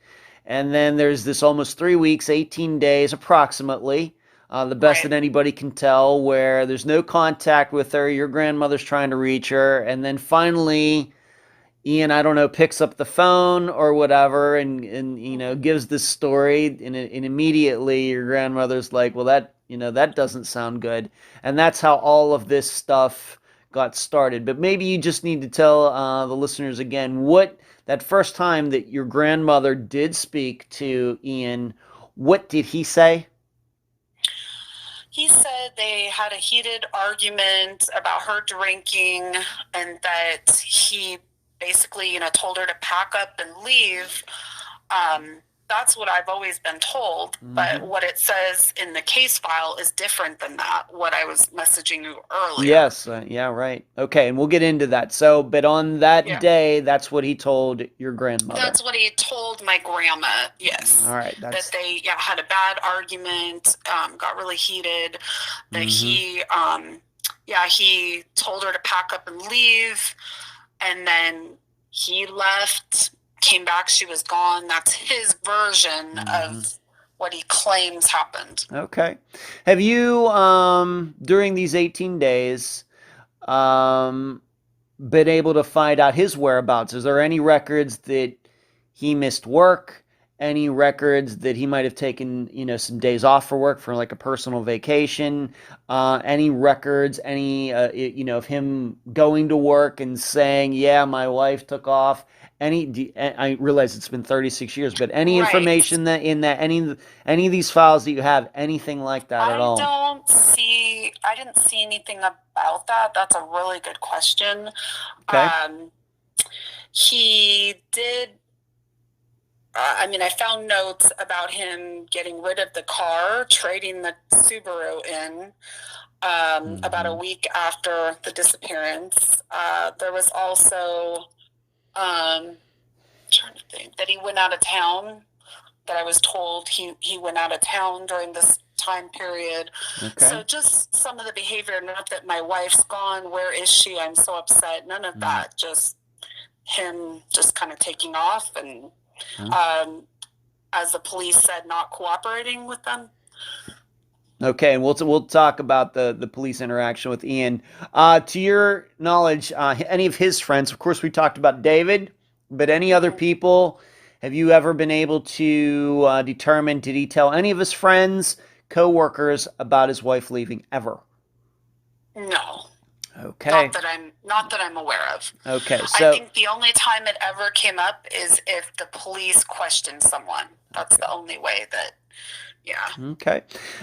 and then there's this almost 3 weeks, 18 days approximately, the best that anybody can tell, where there's no contact with her, your grandmother's trying to reach her, and then finally Ian, I don't know, picks up the phone or whatever and you know, gives this story, and immediately your grandmother's like, well, that doesn't sound good. And that's how all of this stuff got started. But maybe you just need to tell the listeners again, what that first time that your grandmother did speak to Ian, what did he say? He said they had a heated argument about her drinking, and that he basically, you know, told her to pack up and leave. That's what I've always been told, but what it says in the case file is different than that, what I was messaging you earlier. Yes, yeah, right. Okay, and we'll get into that. So, but on that day, that's what he told your grandmother. That's what he told my grandma, yes. All right. That they had a bad argument, got really heated, that he told her to pack up and leave, and then he left, came back, she was gone. That's his version of what he claims happened. Okay. Have you, during these 18 days, been able to find out his whereabouts? Is there any records that he missed work? Any records that he might have taken, you know, some days off for work for like a personal vacation? Any records, you know, of him going to work and saying, yeah, my wife took off? I realize it's been 36 years, but any information that any of these files that you have, anything like that at all? I didn't see anything about that. That's a really good question. Okay. He did I found notes about him getting rid of the car, trading the Subaru in about a week after the disappearance. There was also, trying to think, that he went out of town, that I was told he went out of town during this time period. Okay. So just some of the behavior, not that my wife's gone, where is she, I'm so upset, none of that, just him just kind of taking off and, as the police said, not cooperating with them. Okay, and we'll talk about the police interaction with Ian. To your knowledge, any of his friends, of course we talked about David, but any other people, have you ever been able to determine, did he tell any of his friends, co-workers about his wife leaving ever? No. Okay. Not that I'm aware of. Okay, so I think the only time it ever came up is if the police questioned someone. That's the only way that, yeah. Okay.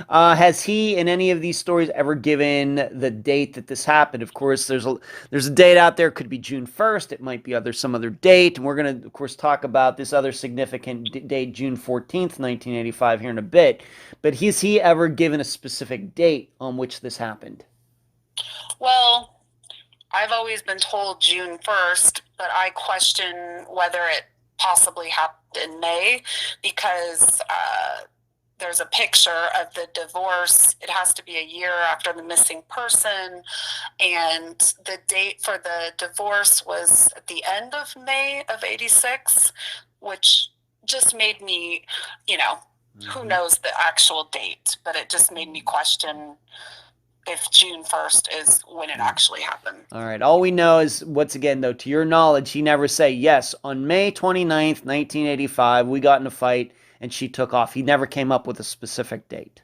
Has he, in any of these stories, ever given the date that this happened? Of course, there's a date out there. It could be June 1st. It might be some other date. And we're going to, of course, talk about this other significant date, June 14th, 1985, here in a bit. But has he ever given a specific date on which this happened? Well, I've always been told June 1st, but I question whether it possibly happened in May, because there's a picture of the divorce. It has to be a year after the missing person, and the date for the divorce was at the end of May of 86, which just made me, who knows the actual date, but it just made me question if June 1st is when it actually happened. All right. All we know is, once again, though, to your knowledge, he never say, yes, on May 29th, 1985, we got in a fight and she took off. He never came up with a specific date.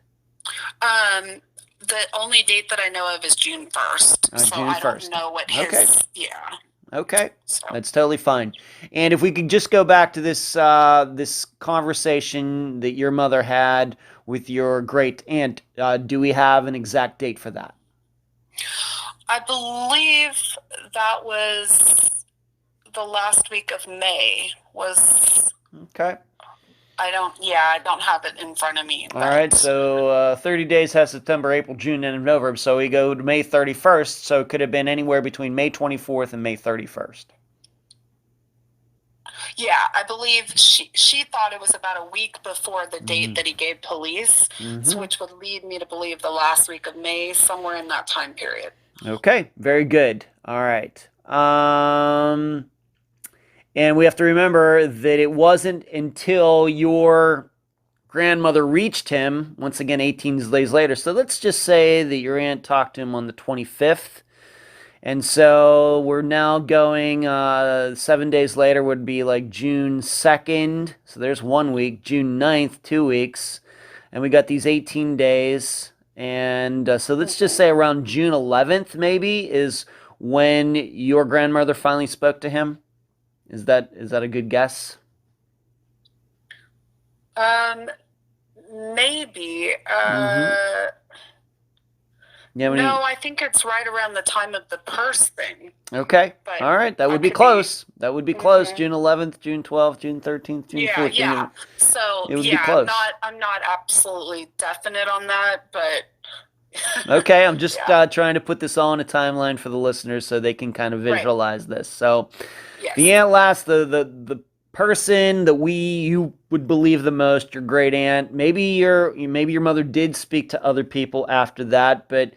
The only date that I know of is June 1st. So June 1st. I don't know what his, yeah. Okay, so that's totally fine. And if we could just go back to this this conversation that your mother had with your great aunt, do we have an exact date for that? I believe that was the last week of May. Okay. I don't have it in front of me. All right, so 30 days has September, April, June, and November. So we go to May 31st. So it could have been anywhere between May 24th and May 31st. Yeah, I believe she thought it was about a week before the date that he gave police, which would lead me to believe the last week of May, somewhere in that time period. Okay, very good. All right. And we have to remember that it wasn't until your grandmother reached him, once again, 18 days later. So let's just say that your aunt talked to him on the 25th. And so we're now going, 7 days later would be like June 2nd. So there's 1 week. June 9th, 2 weeks. And we got these 18 days. And so let's just say around June 11th, maybe, is when your grandmother finally spoke to him. Is that a good guess? Maybe. Yeah, no, I think it's right around the time of the purse thing. Okay. But all right. That would be close. That would be close. June 11th, June 12th, June 13th, June 14th. Yeah. So, it would be close. I'm not absolutely definite on that, but... Okay, I'm just trying to put this all in a timeline for the listeners so they can kind of visualize this. So, the aunt last, the person that you would believe the most, your great aunt. Maybe your mother did speak to other people after that, but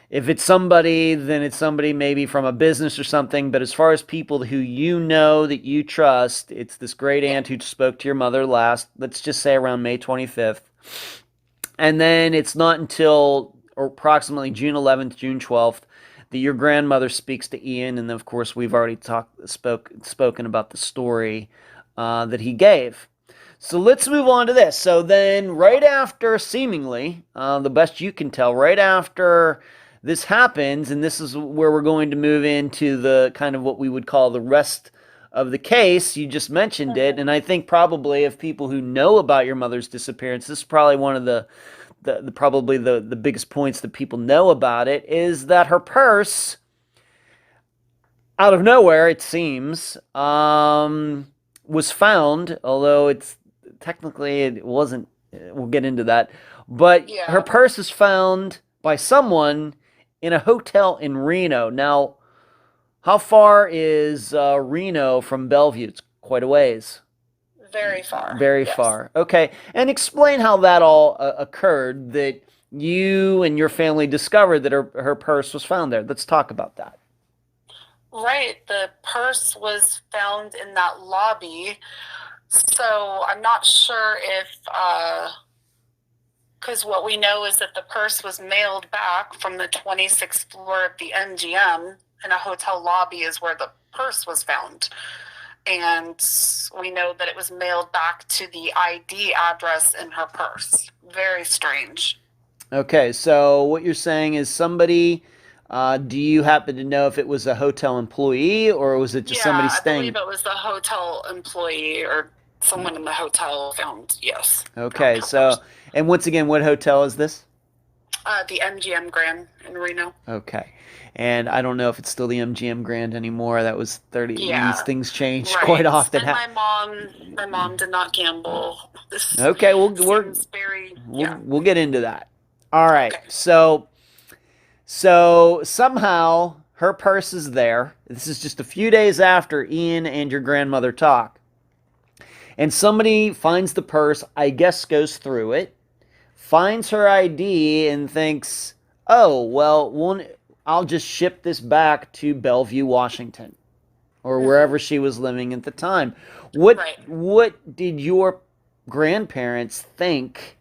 if it's somebody, then it's somebody maybe from a business or something. But as far as people who you know that you trust, it's this great aunt who spoke to your mother last. Let's just say around May 25th, and then it's not until approximately June 11th, June 12th, that your grandmother speaks to Ian, and of course we've already spoken about the story that he gave. So let's move on to this. So then, right after, seemingly, the best you can tell, right after this happens, and this is where we're going to move into the kind of what we would call the rest of the case. You just mentioned it, and I think probably of people who know about your mother's disappearance, this is probably one of the probably the biggest points that people know about it, is that her purse, out of nowhere, it seems, was found, although it's technically it wasn't. We'll get into that. But her Yeah. purse is found by someone in a hotel in Reno. Now, how far is Reno from Bellevue? It's quite a ways. Very far. Very Yes. far. Okay. And explain how that all occurred, that you and your family discovered that her purse was found there. Let's talk about that. Right. The purse was found in that lobby. So I'm not sure if, because what we know is that the purse was mailed back from the 26th floor of the MGM, and a hotel lobby is where the purse was found. And we know that it was mailed back to the ID address in her purse. Very strange. Okay. So what you're saying is somebody. Do you happen to know if it was a hotel employee or was it just somebody Yeah, I believe staying? it was the hotel employee or someone in the hotel found, yes, found Okay. her purse. So, and once again, what hotel is this? The MGM Grand in Reno. Okay. And I don't know if it's still the MGM Grand anymore. That was 30. These Yeah, things change quite right. often. And my mom did not gamble. This Okay, seems very, yeah. we'll get into that. All right. Okay. So somehow her purse is there. This is just a few days after Ian and your grandmother talk. And somebody finds the purse, I guess goes through it, finds her ID and thinks, "Oh, well, I'll just ship this back to Bellevue, Washington, or Mm-hmm. wherever she was living at the time." What Right. what did your grandparents think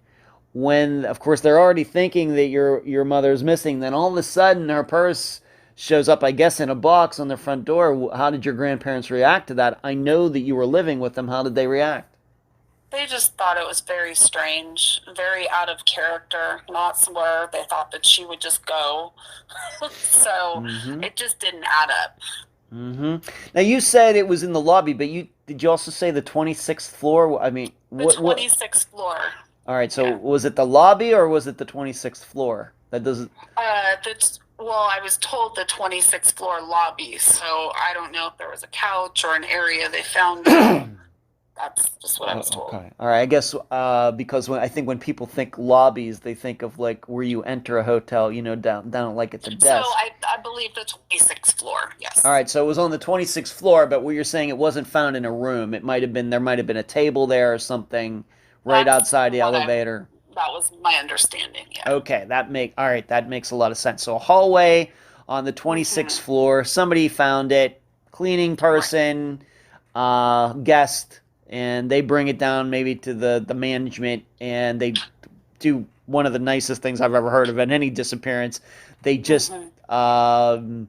when, of course, they're already thinking that your mother's missing? Then all of a sudden, her purse shows up, I guess, in a box on their front door. How did your grandparents react to that? I know that you were living with them. How did they react? They just thought it was very strange, very out of character, not somewhere they thought that she would just go. So Mm-hmm. it just didn't add up. Mm-hmm. Now you said it was in the lobby, but you also say the 26th floor? I mean, The what? 26th floor. All right. So Yeah. was it the lobby or was it the 26th floor? That doesn't. Well, I was told the 26th floor lobby, so I don't know if there was a couch or an area they found it. That's just what I was told. Okay. All right. I guess because I think when people think lobbies, they think of like where you enter a hotel, down like at the So desk. I believe the 26th floor, All yes. right. So it was on the 26th floor, but what you're saying it wasn't found in a room. There might have been a table there or something right That's outside the what elevator. that was my understanding, yeah. Okay, all right, that makes a lot of sense. So a hallway on the Hmm. 26th floor, somebody found it, cleaning Right. person, guest, and they bring it down maybe to the management, and they do one of the nicest things I've ever heard of in any disappearance. They just Hmm.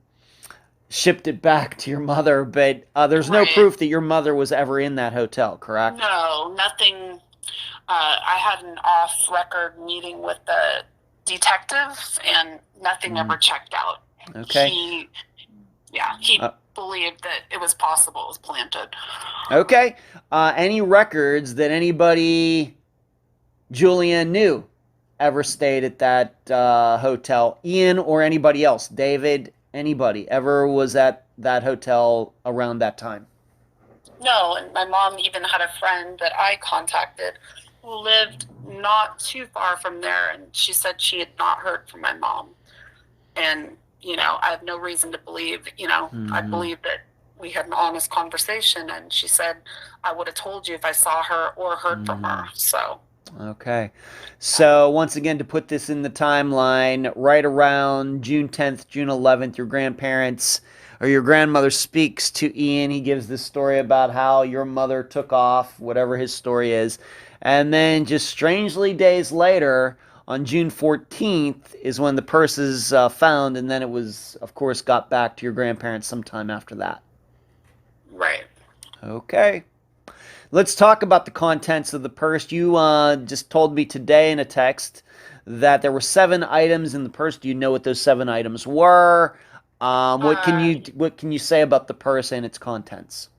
shipped it back to your mother, but there's no Right. proof that your mother was ever in that hotel, correct? No, nothing. I had an off record meeting with the detective, and nothing ever checked out. Okay. He Uh, believed that it was possible it was planted. Okay. Any records that anybody Julianne knew ever stayed at that hotel? Ian or anybody else? David? Anybody ever was at that hotel around that time? No, and my mom even had a friend that I contacted who lived not too far from there, and she said she had not heard from my mom. And, I have no reason to believe, I believe that we had an honest conversation, and she said, I would have told you if I saw her or heard from her. So, Okay. So, once again, to put this in the timeline, right around June 10th, June 11th, your grandparents or your grandmother speaks to Ian. He gives this story about how your mother took off, whatever his story is. And then, just strangely, days later, on June 14th, is when the purse is found. And then it was, of course, got back to your grandparents sometime after that. right. Okay. Let's talk about the contents of the purse. You just told me today in a text that there were 7 items in the purse. Do you know what those 7 items were? Uh, What can you say about the purse and its contents?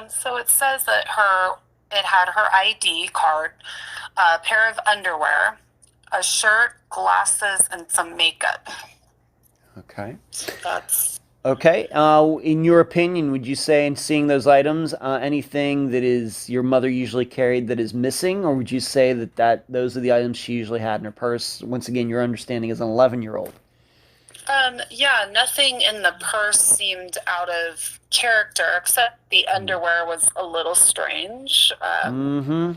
so it says that it had her ID card, a pair of underwear, a shirt, glasses, and some makeup. Okay. So that's Okay. In your opinion, would you say in seeing those items, anything that is your mother usually carried that is missing, or would you say that those are the items she usually had in her purse? Once again, your understanding as an 11-year-old. Yeah, nothing in the purse seemed out of character, except the underwear was a little strange. Mm-hmm.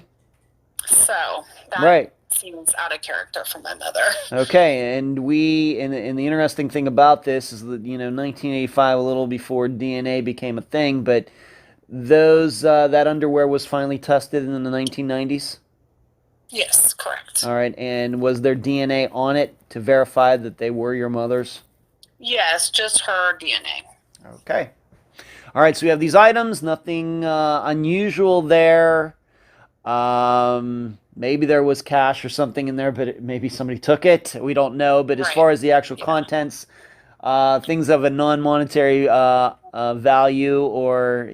So that Right. seems out of character for my mother. Okay, and the interesting thing about this is that 1985, a little before DNA became a thing, but that underwear was finally tested in the 1990s. Yes, correct. All right, and was there DNA on it to verify that they were your mother's? Yes, just her DNA. Okay. All right, so we have these items, nothing unusual there. Maybe there was cash or something in there, but maybe somebody took it. We don't know. But as Right. far as the actual contents, things of a non-monetary value or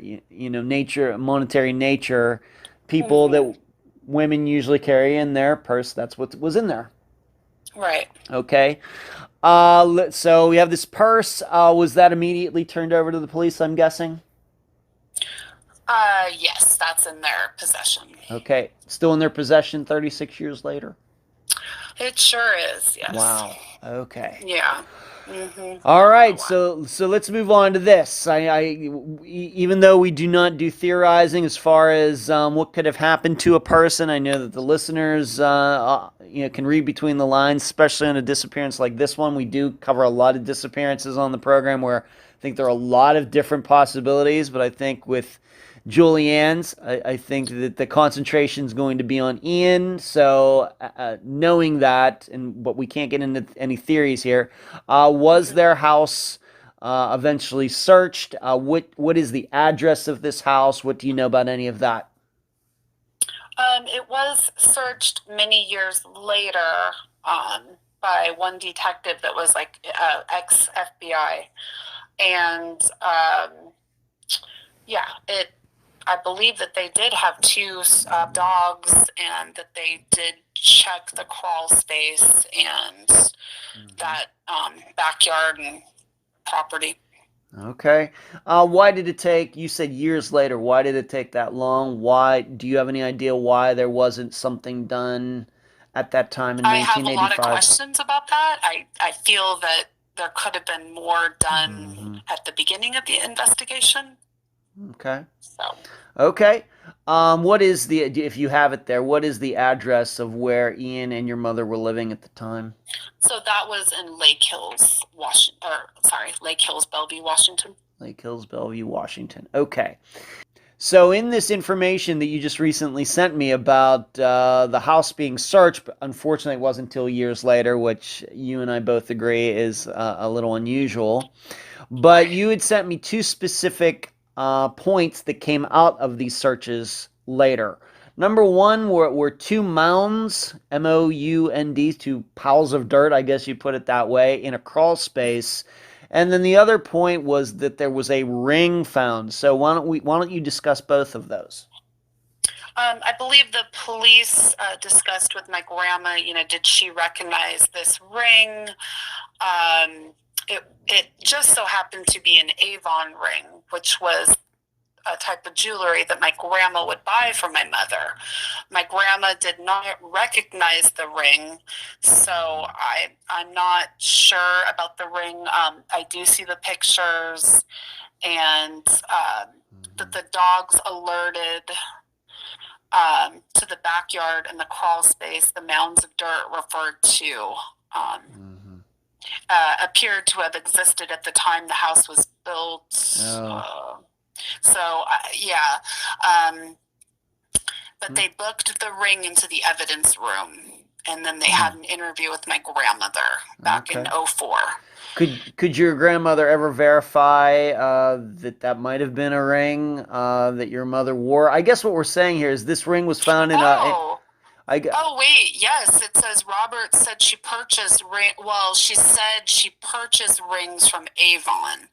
monetary nature, people that women usually carry in their purse. That's what was in there. Right. Okay. So we have this purse. Was that immediately turned over to the police, I'm guessing? Yes, that's in their possession. Okay. Still in their possession 36 years later? It sure is, yes. Wow. Okay. Yeah. Mm-hmm. All right, so let's move on to this. Even though we do not do theorizing as far as what could have happened to a person, I know that the listeners, can read between the lines, especially on a disappearance like this one. We do cover a lot of disappearances on the program where I think there are a lot of different possibilities, but I think with Julianne's, I think that the concentration is going to be on Ian. So knowing that, but we can't get into any theories here, was their house eventually searched? What is the address of this house? What do you know about any of that? It was searched many years later by one detective that was like ex-FBI. And I believe that they did have two dogs and that they did check the crawl space and that backyard and property. Okay. Why did it take, you said years later, why did it take that long? Do you have any idea why there wasn't something done at that time in I have a lot of 1985? questions about that. I feel that there could have been more done at the beginning of the investigation. Okay. So. Okay. What is if you have it there, what is the address of where Ian and your mother were living at the time? So that was in Lake Hills, Lake Hills, Bellevue, Washington. Lake Hills, Bellevue, Washington. Okay. So in this information that you just recently sent me about the house being searched, but unfortunately it wasn't until years later, which you and I both agree is a little unusual. But you had sent me two specific points that came out of these searches later. Number one were two mounds, M-O-U-N-D, two piles of dirt, I guess you put it that way, in a crawl space. And then the other point was that there was a ring found. So why don't you discuss both of those? I believe the police discussed with my grandma, did she recognize this ring? It just so happened to be an Avon ring, which was a type of jewelry that my grandma would buy for my mother. My grandma did not recognize the ring, so I'm not sure about the ring. I do see the pictures, and that the dogs alerted to the backyard and the crawl space. The mounds of dirt referred to appeared to have existed at the time the house was built. Oh. But they booked the ring into the evidence room, and then they had an interview with my grandmother back in 2004. Could your grandmother ever verify that might have been a ring that your mother wore? I guess what we're saying here is this ring was found in Oh, wait, yes. It says Robert said she purchased she said she purchased rings from Avon.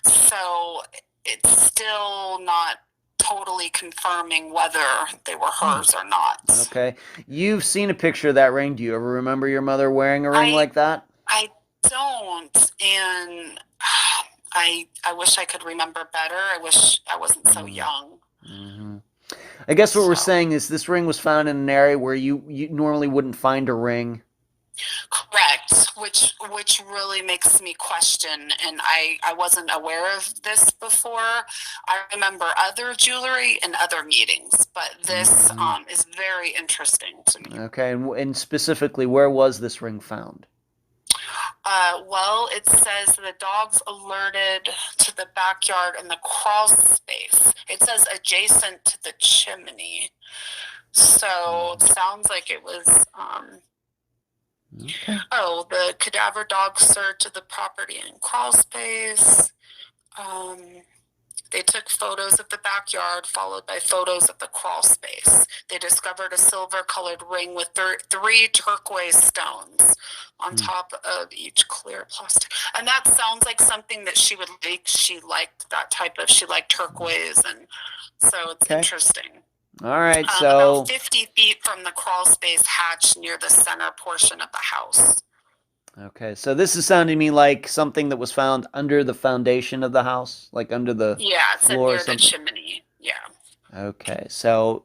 So it's still not totally confirming whether they were hers or not. Okay. You've seen a picture of that ring. Do you ever remember your mother wearing a ring like that? I don't. And I wish I could remember better. I wish I wasn't so young. Mm-hmm. I guess what we're So, saying is this ring was found in an area where you normally wouldn't find a ring. correct, which really makes me question, and I wasn't aware of this before. I remember other jewelry and other meetings, but this is very interesting to me. Okay, and specifically, where was this ring found? Well, it says the dogs alerted to the backyard and the crawl space. It says adjacent to the chimney. So it sounds like it was, Okay. oh, the cadaver dog searched the property and crawl space. They took photos of the backyard, followed by photos of the crawl space. They discovered a silver-colored ring with three turquoise stones on top of each clear plastic. And that sounds like something that she would like. She liked that type of, she liked turquoise, and so it's interesting. All right, about 50 feet from the crawl space hatch near the center portion of the house. Okay, so this is sounding to me like something that was found under the foundation of the house, like under the floor near the chimney. Yeah. Okay, so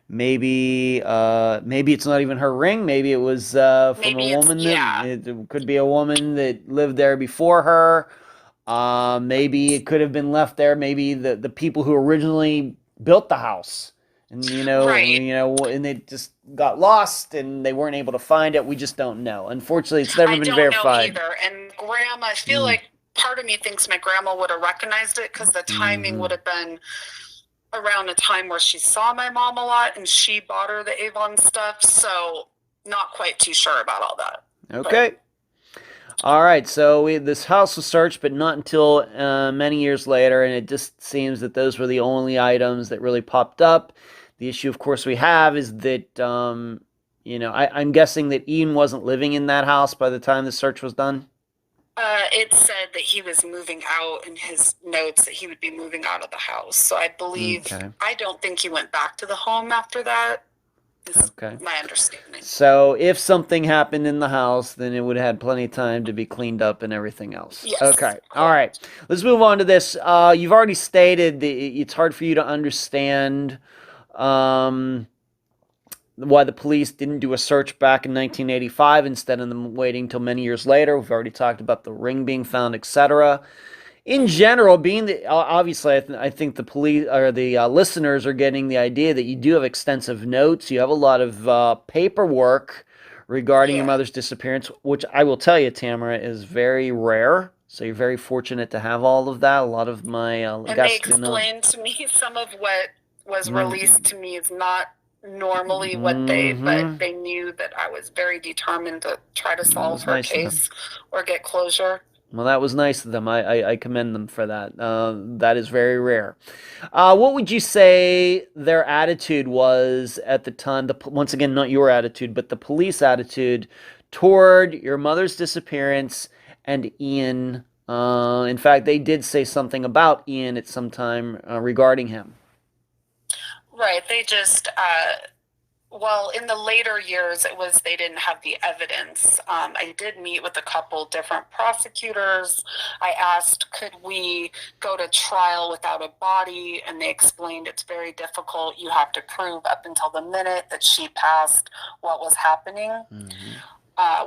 maybe it's not even her ring. Maybe it was from Maybe a woman. it could be a woman that lived there before her. Maybe it could have been left there. Maybe the people who originally built the house, and and it just got lost, and they weren't able to find it. We just don't know. Unfortunately, it's never been verified. I don't know either. And Grandma, I feel like part of me thinks my grandma would have recognized it because the timing would have been around a time where she saw my mom a lot, and she bought her the Avon stuff. So not quite too sure about all that. Okay. All right, so this house was searched, but not until many years later, and it just seems that those were the only items that really popped up. The issue, of course, we have is that, I'm guessing that Ian wasn't living in that house by the time the search was done? It said that he was moving out in his notes, that he would be moving out of the house. So I believe, I don't think he went back to the home after that. Okay. My understanding. So if something happened in the house, then it would have had plenty of time to be cleaned up and everything else. Yes. Okay. Correct. All right. Let's move on to this. You've already stated that it's hard for you to understand why the police didn't do a search back in 1985 instead of them waiting till many years later. We've already talked about the ring being found, etc. In general, being that obviously, I think the police or the listeners are getting the idea that you do have extensive notes. You have a lot of paperwork regarding your mother's disappearance, which I will tell you, Tamara, is very rare. So you're very fortunate to have all of that. A lot of my and they explained to me some of what was released to me is not normally what but they knew that I was very determined to try to solve her case or get closure. Well, that was nice of them. I commend them for that. That is very rare. What would you say their attitude was at the time? Once again, not your attitude, but the police attitude toward your mother's disappearance and Ian. In fact, they did say something about Ian at some time regarding him. Right. They just... well, in the later years, it was they didn't have the evidence. I did meet with a couple different prosecutors. I asked, could we go to trial without a body? And they explained it's very difficult. You have to prove up until the minute that she passed what was happening,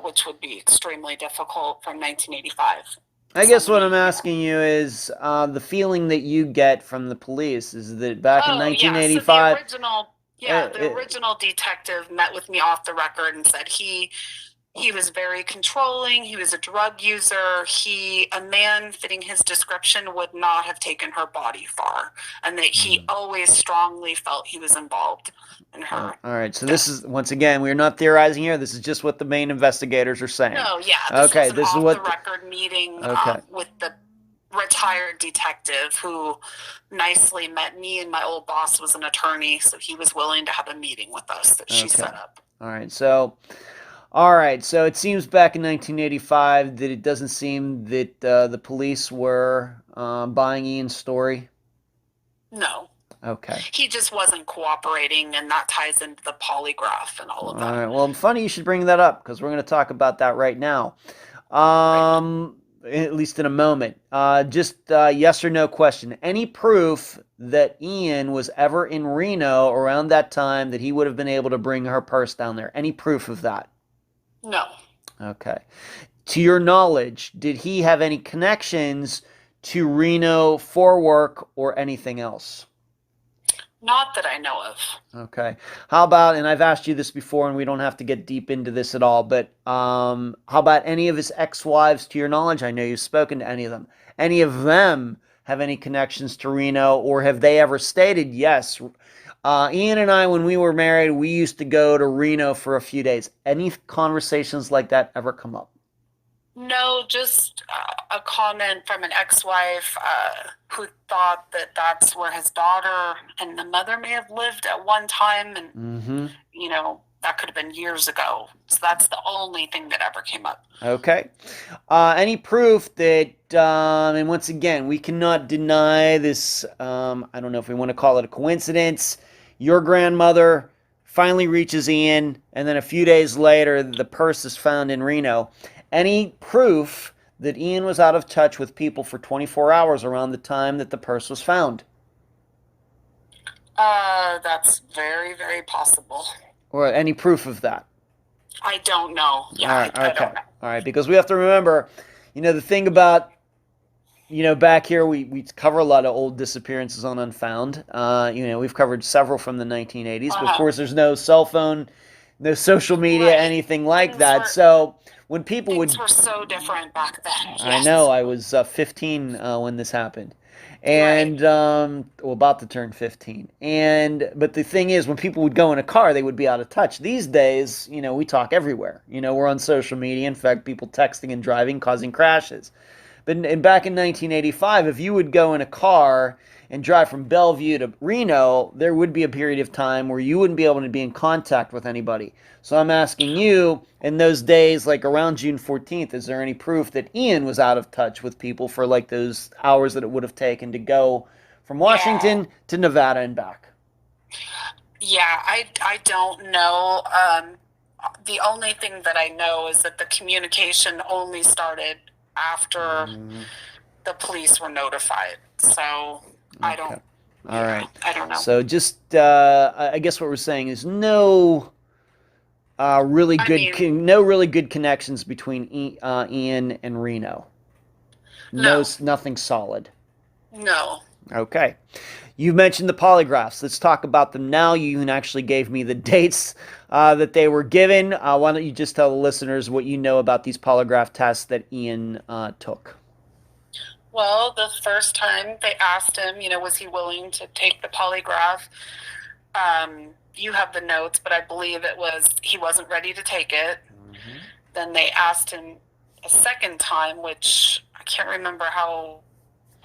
which would be extremely difficult from 1985. I guess what I'm asking you is the feeling that you get from the police is that back in 1985... So the original detective met with me off the record and said he was very controlling. He was a drug user. A man fitting his description would not have taken her body far, and that he always strongly felt he was involved in her. All right. So this is, once again, we're not theorizing here. This is just what the main investigators are saying. No, yeah. This is what the record meeting with the retired detective who nicely met me, and my old boss was an attorney, so he was willing to have a meeting with us that she set up. All right, so it seems back in 1985 that it doesn't seem that the police were buying Ian's story. No. Okay. He just wasn't cooperating, and that ties into the polygraph and all of that. All right. Well, funny you should bring that up because we're going to talk about that right now. at least in a moment. Just yes or no question. Any proof that Ian was ever in Reno around that time that he would have been able to bring her purse down there? Any proof of that? No. Okay. To your knowledge, did he have any connections to Reno for work or anything else? Not that I know of. Okay. How about, and I've asked you this before and we don't have to get deep into this at all, but how about any of his ex-wives to your knowledge? I know you've spoken to any of them. Any of them have any connections to Reno, or have they ever stated, yes, Ian and I, when we were married, we used to go to Reno for a few days. Any conversations like that ever come up? No, just a comment from an ex-wife who thought that that's where his daughter and the mother may have lived at one time. And, that could have been years ago. So that's the only thing that ever came up. Okay. Any proof that, and once again, we cannot deny this, I don't know if we want to call it a coincidence. Your grandmother finally reaches Ian, and then a few days later, the purse is found in Reno. Any proof that Ian was out of touch with people for 24 hours around the time that the purse was found? That's very, very possible. Or any proof of that? I don't know. Yeah, All right, I okay. don't know. All right, because we have to remember, the thing about, back here we cover a lot of old disappearances on Unfound. We've covered several from the 1980s, but of course there's no cell phone, no social media, Right. anything like that. So when people Things were so different back then. Yes. I know, I was 15 when this happened. And about to turn 15. But the thing is, when people would go in a car, they would be out of touch. These days, we talk everywhere. We're on social media. In fact, people texting and driving, causing crashes. But back in 1985, if you would go in a car and drive from Bellevue to Reno, there would be a period of time where you wouldn't be able to be in contact with anybody. So I'm asking you, in those days, like around June 14th, is there any proof that Ian was out of touch with people for like those hours that it would have taken to go from Washington to Nevada and back? Yeah, I don't know. The only thing that I know is that the communication only started after the police were notified. So I don't. All right. I don't know. So just, I guess what we're saying is no really good connections between Ian and Reno. No. Nothing solid. No. Okay. You mentioned the polygraphs. Let's talk about them now. You actually gave me the dates that they were given. Why don't you just tell the listeners what you know about these polygraph tests that Ian took? Well, the first time they asked him, was he willing to take the polygraph? You have the notes, but I believe it was he wasn't ready to take it. Mm-hmm. Then they asked him a second time, which I can't remember how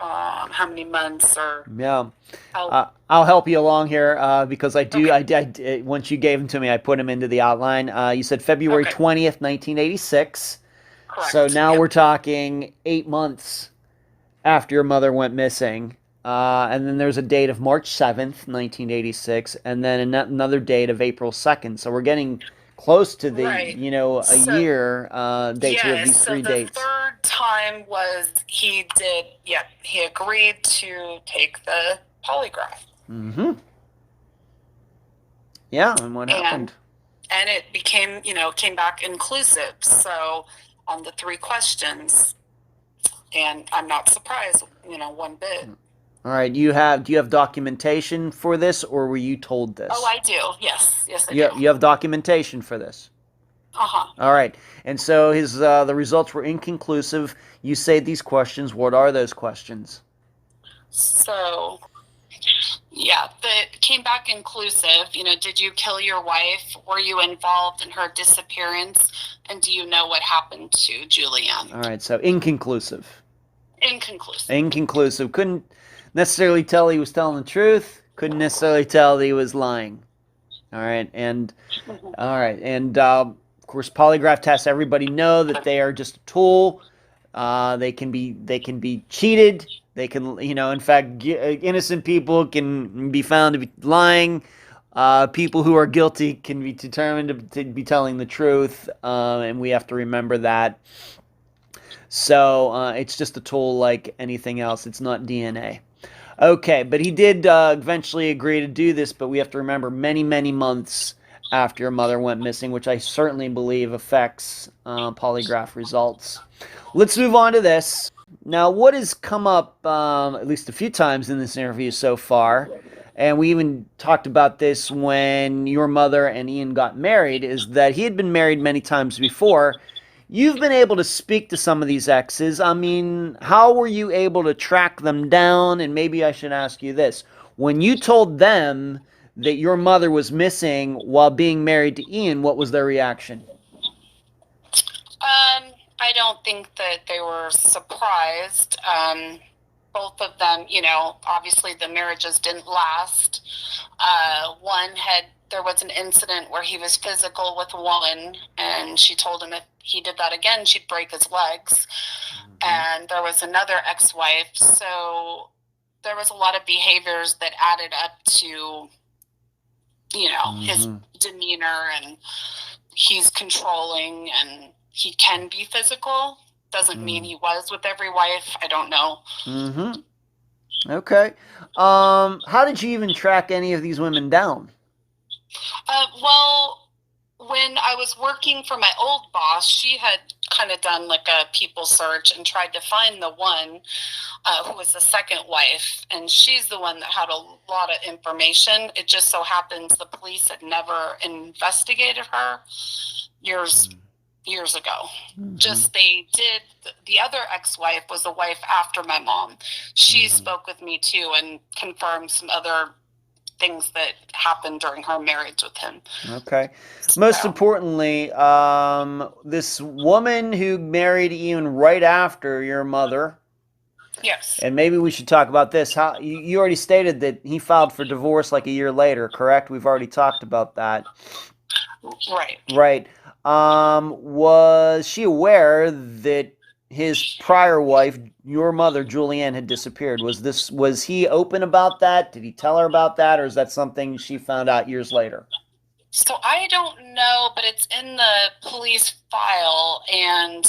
many months or. Yeah, I'll help you along here because I do. Okay. I once you gave them to me, I put them into the outline. You said February 20th, 1986. Correct. So now we're talking 8 months after your mother went missing. And then there's a date of March 7th, 1986, and then another date of April 2nd. So we're getting close to the, year dates. We have these three dates. The third time was he agreed to take the polygraph. Mm-hmm. Yeah, and what happened? And it became, came back inclusive. So on the 3 questions, and I'm not surprised, one bit. All right, do you have documentation for this, or were you told this? Oh, I do. Yes, I do. You have documentation for this. All right, and so the results were inconclusive. You say these questions. What are those questions? So, it came back inclusive. Did you kill your wife? Were you involved in her disappearance? And do you know what happened to Julianne? All right, so inconclusive. Inconclusive. Couldn't necessarily tell he was telling the truth. Couldn't necessarily tell that he was lying. All right, and of course, polygraph tests. Everybody know that they are just a tool. They can be cheated. They can, in fact, innocent people can be found to be lying. People who are guilty can be determined to be telling the truth, and we have to remember that. So it's just a tool like anything else. It's not DNA. Okay, but he did eventually agree to do this, but we have to remember many, many months after your mother went missing, which I certainly believe affects polygraph results. Let's move on to this. Now, what has come up at least a few times in this interview so far, and we even talked about this when your mother and Ian got married, is that he had been married many times before. You've been able to speak to some of these exes. I mean, how were you able to track them down? And maybe I should ask you this. When you told them that your mother was missing while being married to Ian, what was their reaction? I don't think that they were surprised. Both of them, obviously the marriages didn't last. There was an incident where he was physical with a woman, and she told him if he did that again, she'd break his legs. And there was another ex-wife. So there was a lot of behaviors that added up to, his demeanor, and he's controlling, and he can be physical. Doesn't mean he was with every wife. I don't know. Okay. How did you even track any of these women down? Well, when I was working for my old boss, she had kind of done like a people search and tried to find the one who was the second wife. And she's the one that had a lot of information. It just so happens the police had never investigated her years ago. Just they did. The other ex-wife was the wife after my mom. She spoke with me too and confirmed some other things that happened during her marriage with him. Okay. Most importantly, this woman who married Ian right after your mother. Yes. And maybe we should talk about this. How you already stated that he filed for divorce like a year later, correct? We've already talked about that. Right. Right. Was she aware that his prior wife, your mother, Julianne, had disappeared? Was he open about that? Did he tell her about that, or is that something she found out years later? So I don't know, but it's in the police file, and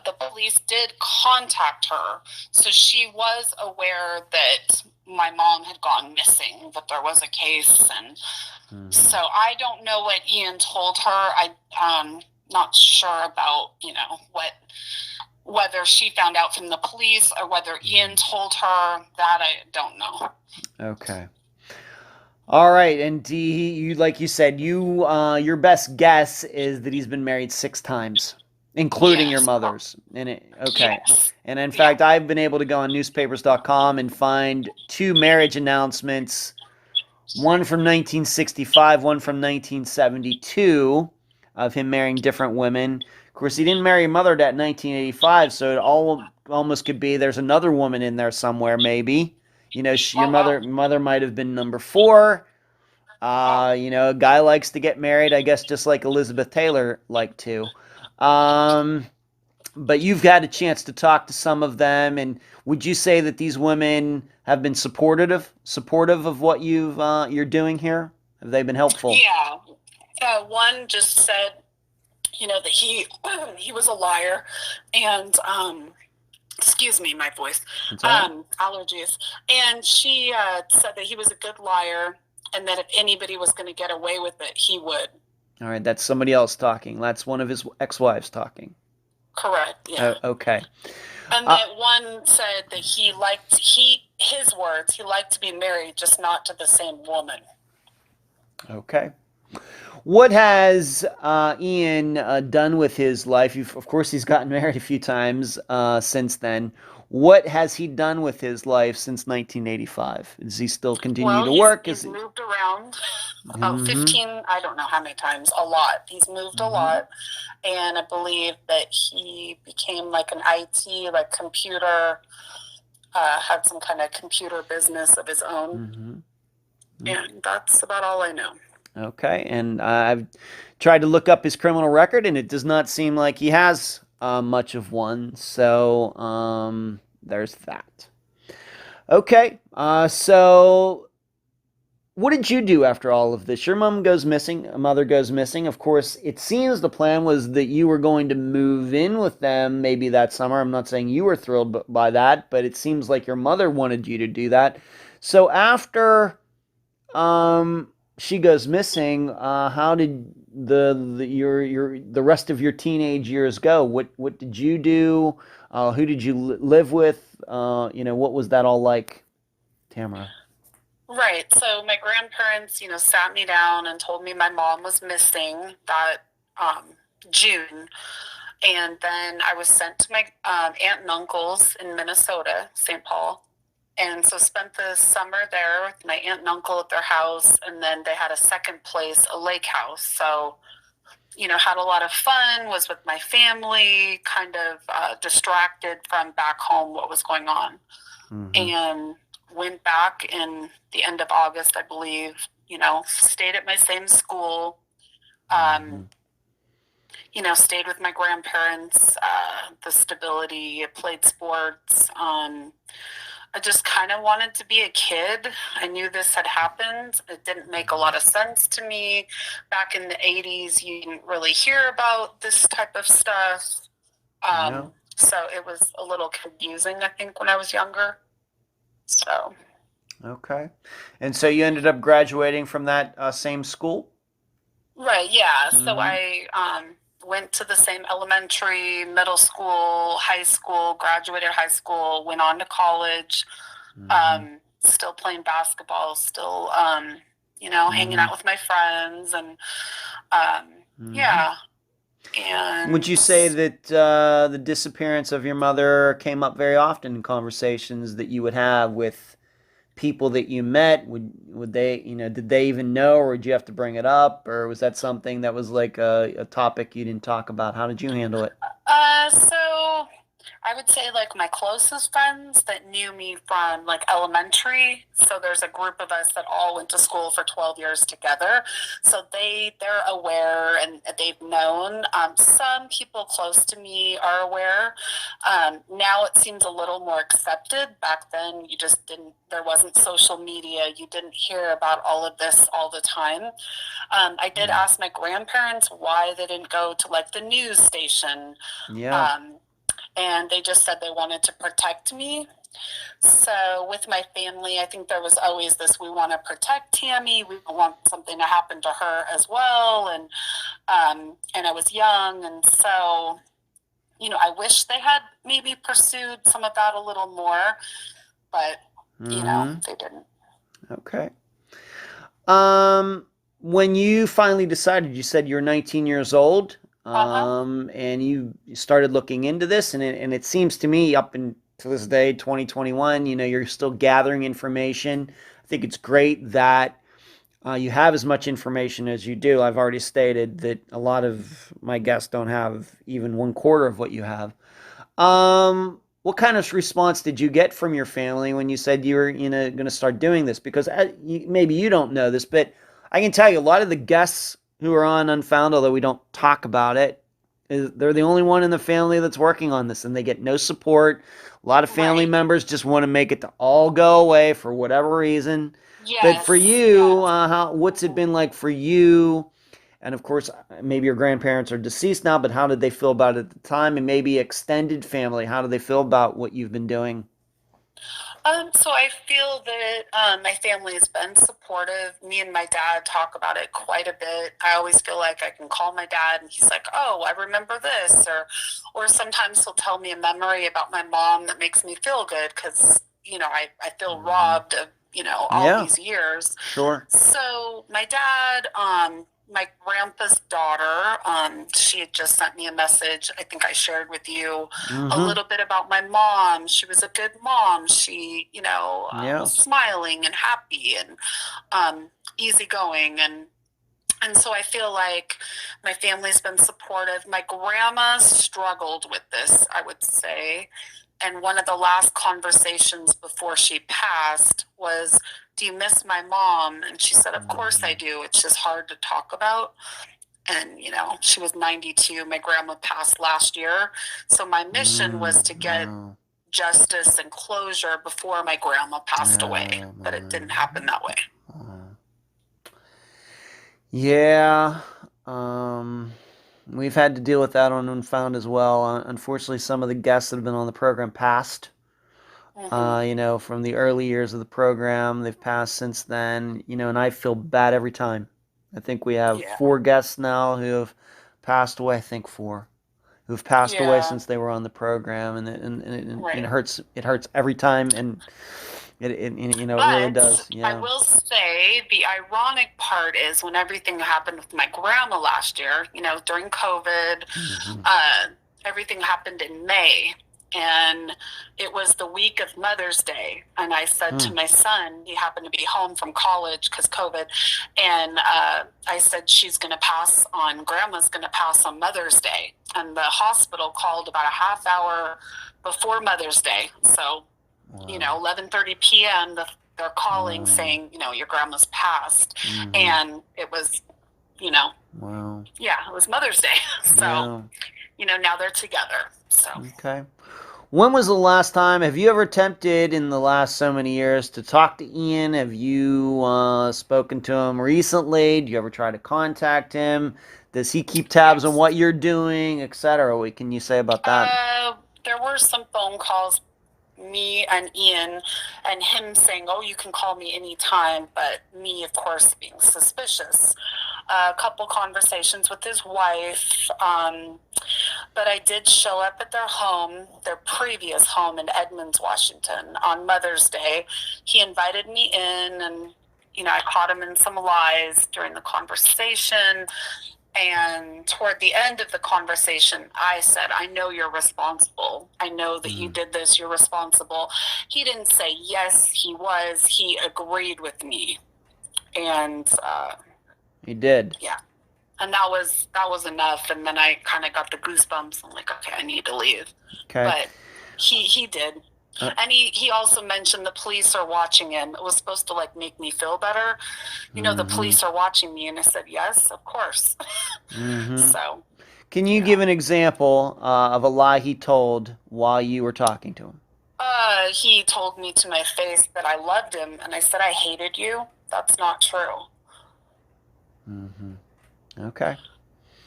the police did contact her. So she was aware that my mom had gone missing, that there was a case, and so I don't know what Ian told her. I'm not sure about, whether she found out from the police or whether Ian told her. That I don't know. Okay. All right, and like you said, your best guess is that he's been married 6 times, including your mother's. Okay. Yes. And in fact, I've been able to go on newspapers.com and find 2 marriage announcements, one from 1965, one from 1972, of him marrying different women. Of course, he didn't marry your mother at 1985, so it almost could be there's another woman in there somewhere, maybe. Your mother might have been number 4. A guy likes to get married, I guess, just like Elizabeth Taylor liked to. But you've had a chance to talk to some of them, and would you say that these women have been supportive of what you're doing here? Have they been helpful? Yeah. One just said, that he was a liar, and excuse me, my voice, allergies. And she said that he was a good liar, and that if anybody was going to get away with it, he would. All right, that's somebody else talking. That's one of his ex-wives talking. Correct. Yeah. Okay. And that one said that his words, he liked to be married, just not to the same woman. Okay. What has Ian done with his life? Of course, he's gotten married a few times since then. What has he done with his life since 1985? Does he still continue to work? He's moved around about 15, I don't know how many times, a lot. He's moved a lot. And I believe that he became like an IT, like computer, had some kind of computer business of his own. And that's about all I know. Okay, and I've tried to look up his criminal record, and it does not seem like he has much of one, so there's that. Okay, so what did you do after all of this? Your mom goes missing, a mother goes missing. Of course, it seems the plan was that you were going to move in with them maybe that summer. I'm not saying you were thrilled by that, but it seems like your mother wanted you to do that. So after she goes missing, how did the rest of your teenage years go? What did you do? Who did you live with? What was that all like, Tamara? Right. So my grandparents, sat me down and told me my mom was missing that June. And then I was sent to my aunt and uncle's in Minnesota, St. Paul. And so spent the summer there with my aunt and uncle at their house. And then they had a second place, a lake house. So, had a lot of fun, was with my family, kind of distracted from back home what was going on. Mm-hmm. And went back in the end of August, I believe, stayed at my same school, stayed with my grandparents, the stability, played sports. I just kind of wanted to be a kid. I knew this had happened. It didn't make a lot of sense to me. Back in the 80s, you didn't really hear about this type of stuff. So it was a little confusing, I think, when I was younger. So. Okay. And so you ended up graduating from that same school? Right, yeah. Mm-hmm. So I went to the same elementary, middle school, high school, graduated high school, went on to college, still playing basketball, still, hanging out with my friends and, yeah. And would you say that the disappearance of your mother came up very often in conversations that you would have with people that you met? Would they, did they even know, or did you have to bring it up, or was that something that was like a topic you didn't talk about? How did you handle it? So I would say like my closest friends that knew me from like elementary. So there's a group of us that all went to school for 12 years together. So they're aware and they've known. Some people close to me are aware. Now it seems a little more accepted. Back then you just there wasn't social media. You didn't hear about all of this all the time. I did ask my grandparents why they didn't go to like the news station. Yeah. And they just said they wanted to protect me. So with my family, I think there was always this, we want to protect Tammy. We don't want something to happen to her as well. And I was young. And so, I wish they had maybe pursued some of that a little more, but, they didn't. Okay. When you finally decided, you said you're 19 years old. And you started looking into this, and it seems to me up until this day, 2021, you're still gathering information. I think it's great that you have as much information as you do. I've already stated that a lot of my guests don't have even 1/4 of what you have. What kind of response did you get from your family when you said you were, going to start doing this? Because maybe you don't know this, but I can tell you a lot of the guests who are on Unfound, although we don't talk about it, they're the only one in the family that's working on this, and they get no support. A lot of family members just want to make it to all go away for whatever reason. Yes, but for you, what's it been like for you? And of course, maybe your grandparents are deceased now, but how did they feel about it at the time? And maybe extended family, how do they feel about what you've been doing? So I feel that my family has been supportive. Me and my dad talk about it quite a bit. I always feel like I can call my dad and he's like, oh, I remember this. Or sometimes he'll tell me a memory about my mom that makes me feel good because, I feel robbed of, all these years. Sure. So my dad, my grandpa's daughter, she had just sent me a message. I think I shared with you a little bit about my mom. She was a good mom. She, was smiling and happy and easygoing. And so I feel like my family's been supportive. My grandma struggled with this, I would say. And one of the last conversations before she passed was, do you miss my mom? And she said, of course I do. It's just hard to talk about. And, she was 92. My grandma passed last year. So my mission was to get justice and closure before my grandma passed away. But it didn't happen that way. Yeah. We've had to deal with that on Unfound as well. Unfortunately, some of the guests that have been on the program passed. Hmm. From the early years of the program, they've passed since then. And I feel bad every time. I think we have Yeah. 4 guests now who have passed away. I think 4 who've passed away Yeah. since they were on the program, and it Right. hurts. It hurts every time, and it really But does. I Yeah. will say the ironic part is when everything happened with my grandma last year, during COVID, Hmm. uh, everything happened in May. And it was the week of Mother's Day. And I said Hmm. to my son, he happened to be home from college because COVID. And I said, Grandma's going to pass on Mother's Day. And the hospital called about a half hour before Mother's Day. So Wow. 11:30 p.m. They're calling Wow. saying, your grandma's passed, Hmm. and it was, you know, Wow. yeah, it was Mother's Day. So, Yeah. now they're together. So, Okay. When was the last time? Have you ever attempted in the last so many years to talk to Ian? Have you spoken to him recently? Do you ever try to contact him? Does he keep tabs on yes. what you're doing, etc.? What can you say about that? There were some phone calls, me and Ian, and him saying, "Oh, you can call me anytime," but me, of course, being suspicious. A couple conversations with his wife, but I did show up at their home, their previous home in Edmonds, Washington, on Mother's Day. He invited me in, and I caught him in some lies during the conversation. And toward the end of the conversation, I said, "I know you're responsible. I know that you Mm. did this. You're responsible." He didn't say yes, he was. He agreed with me. And He did. yeah. And that was enough. And then I kind of got the goosebumps. I'm like, okay, I need to leave. Okay. But he did. And he also mentioned the police are watching him. It was supposed to make me feel better. The police are watching me. And I said, yes, of course. Mm-hmm. So, Can you yeah. give an example of a lie he told while you were talking to him? He told me to my face that I loved him. And I said, I hated you. That's not true. Mm-hmm. Okay.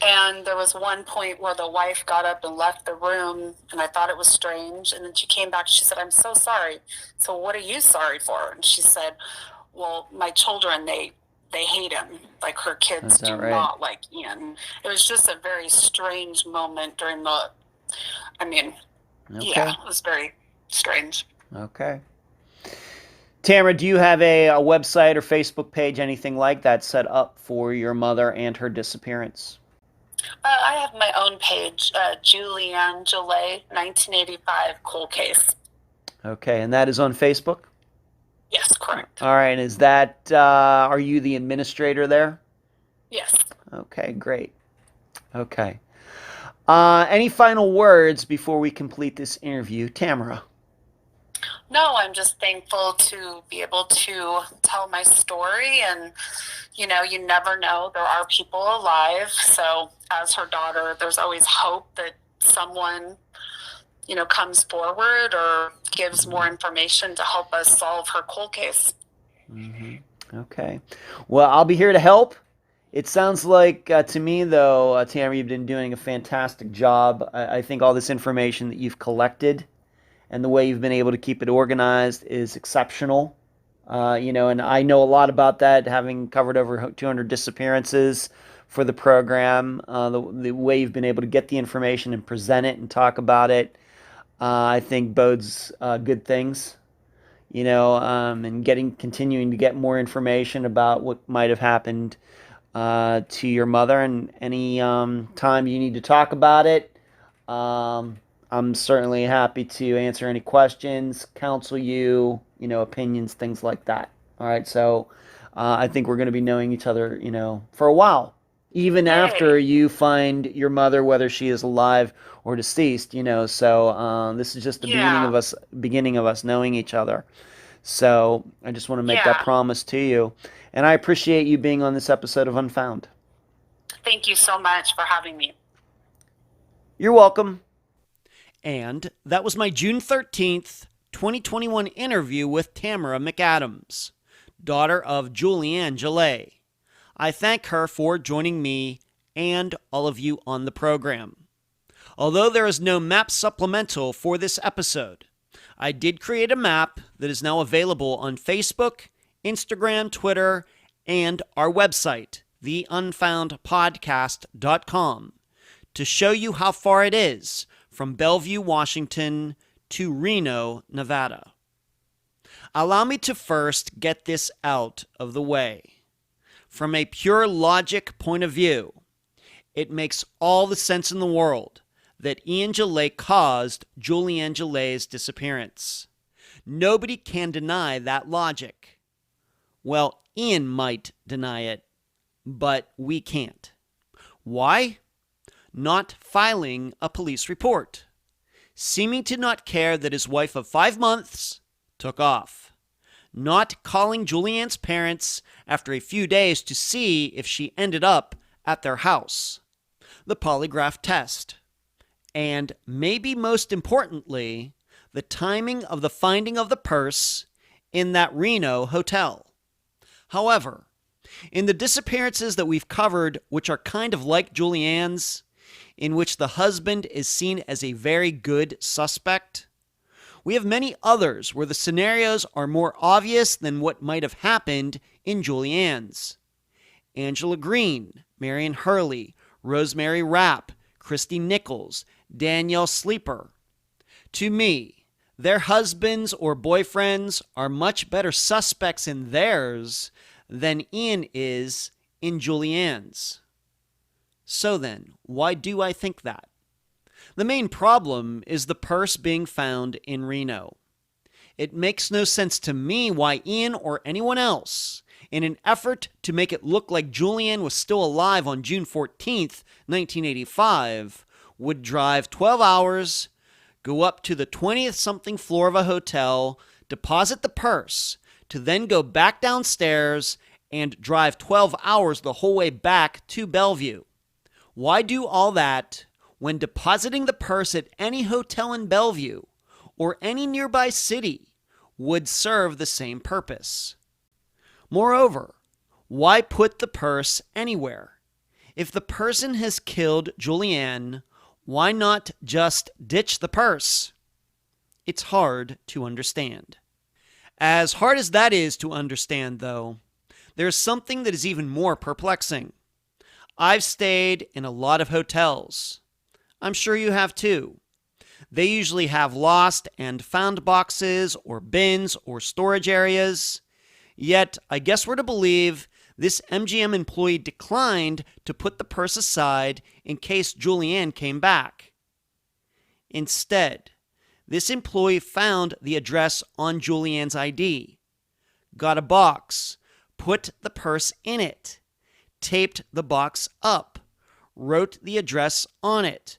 And there was one point where the wife got up and left the room, and I thought it was strange. And then she came back. She said, "I'm so sorry." So what are you sorry for? And she said, "Well, my children, they hate him. Like her kids Is that do right? not like Ian." It was just a very strange moment during the. I mean, yeah, Okay. it was very strange. Okay. Tamara, do you have a website or Facebook page, anything like that, set up for your mother and her disappearance? I have my own page, Julianne Jaillet, 1985 cold case. Okay, and that is on Facebook? Yes, correct. All right, is that, are you the administrator there? Yes. Okay, great. Okay. Any final words before we complete this interview? Tamara? No, I'm just thankful to be able to tell my story. And, you never know. There are people alive. So, as her daughter, there's always hope that someone, comes forward or gives more information to help us solve her cold case. Mm-hmm. Okay. Well, I'll be here to help. It sounds like, to me, though, Tamara, you've been doing a fantastic job. I think all this information that you've collected and the way you've been able to keep it organized is exceptional. And I know a lot about that, having covered over 200 disappearances for the program. The way you've been able to get the information and present it and talk about it, I think bodes good things. And continuing to get more information about what might have happened to your mother, and any time you need to talk about it. I'm certainly happy to answer any questions, counsel you, opinions, things like that. All right, so I think we're going to be knowing each other, for a while, even after Yay. you find your mother, whether she is alive or deceased. So this is just the Yeah. beginning of us knowing each other. So I just want to make that Yeah. promise to you, and I appreciate you being on this episode of Unfound. Thank you so much for having me. You're welcome. And that was my June 13th, 2021 interview with Tamara McAdams, daughter of Julianne Jaillet. I thank her for joining me and all of you on the program. Although there is no map supplemental for this episode, I did create a map that is now available on Facebook, Instagram, Twitter, and our website, theunfoundpodcast.com, to show you how far it is from Bellevue, Washington to Reno, Nevada. Allow me to first get this out of the way. From a pure logic point of view, it makes all the sense in the world that Ian Jaillet caused Julianne Jaillet's disappearance. Nobody can deny that logic. Well, Ian might deny it, but we can't. Why? Not filing a police report. Seeming to not care that his wife of 5 months took off. Not calling Julianne's parents after a few days to see if she ended up at their house. The polygraph test. And maybe most importantly, the timing of the finding of the purse in that Reno hotel. However, in the disappearances that we've covered, which are kind of like Julianne's, in which the husband is seen as a very good suspect, we have many others where the scenarios are more obvious than what might have happened in Julianne's. Angela Green, Marion Hurley, Rosemary Rapp, Christy Nichols, Danielle Sleeper. To me, their husbands or boyfriends are much better suspects in theirs than Ian is in Julianne's. So then, why do I think that? The main problem is the purse being found in Reno. It makes no sense to me why Ian or anyone else, in an effort to make it look like Julianne was still alive on June 14th, 1985, would drive 12 hours, go up to the 20th-something floor of a hotel, deposit the purse, to then go back downstairs and drive 12 hours the whole way back to Bellevue. Why do all that when depositing the purse at any hotel in Bellevue or any nearby city would serve the same purpose? Moreover, why put the purse anywhere? If the person has killed Julianne, why not just ditch the purse? It's hard to understand. As hard as that is to understand, though, there's something that is even more perplexing. I've stayed in a lot of hotels. I'm sure you have too. They usually have lost and found boxes or bins or storage areas. Yet, I guess we're to believe this MGM employee declined to put the purse aside in case Julianne came back. Instead, this employee found the address on Julianne's ID, got a box, put the purse in it, taped the box up, wrote the address on it,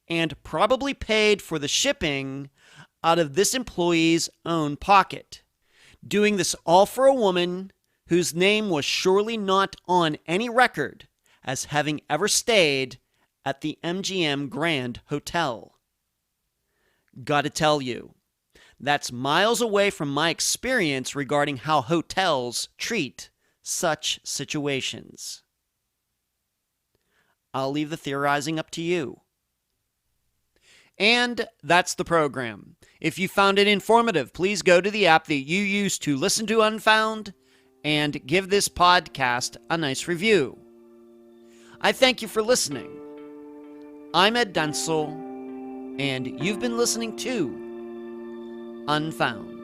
and probably paid for the shipping out of this employee's own pocket. Doing this all for a woman whose name was surely not on any record as having ever stayed at the MGM Grand Hotel. Gotta tell you, that's miles away from my experience regarding how hotels treat such situations. I'll leave the theorizing up to you. And that's the program. If you found it informative, please go to the app that you use to listen to Unfound and give this podcast a nice review. I thank you for listening. I'm Ed Densel, and you've been listening to Unfound.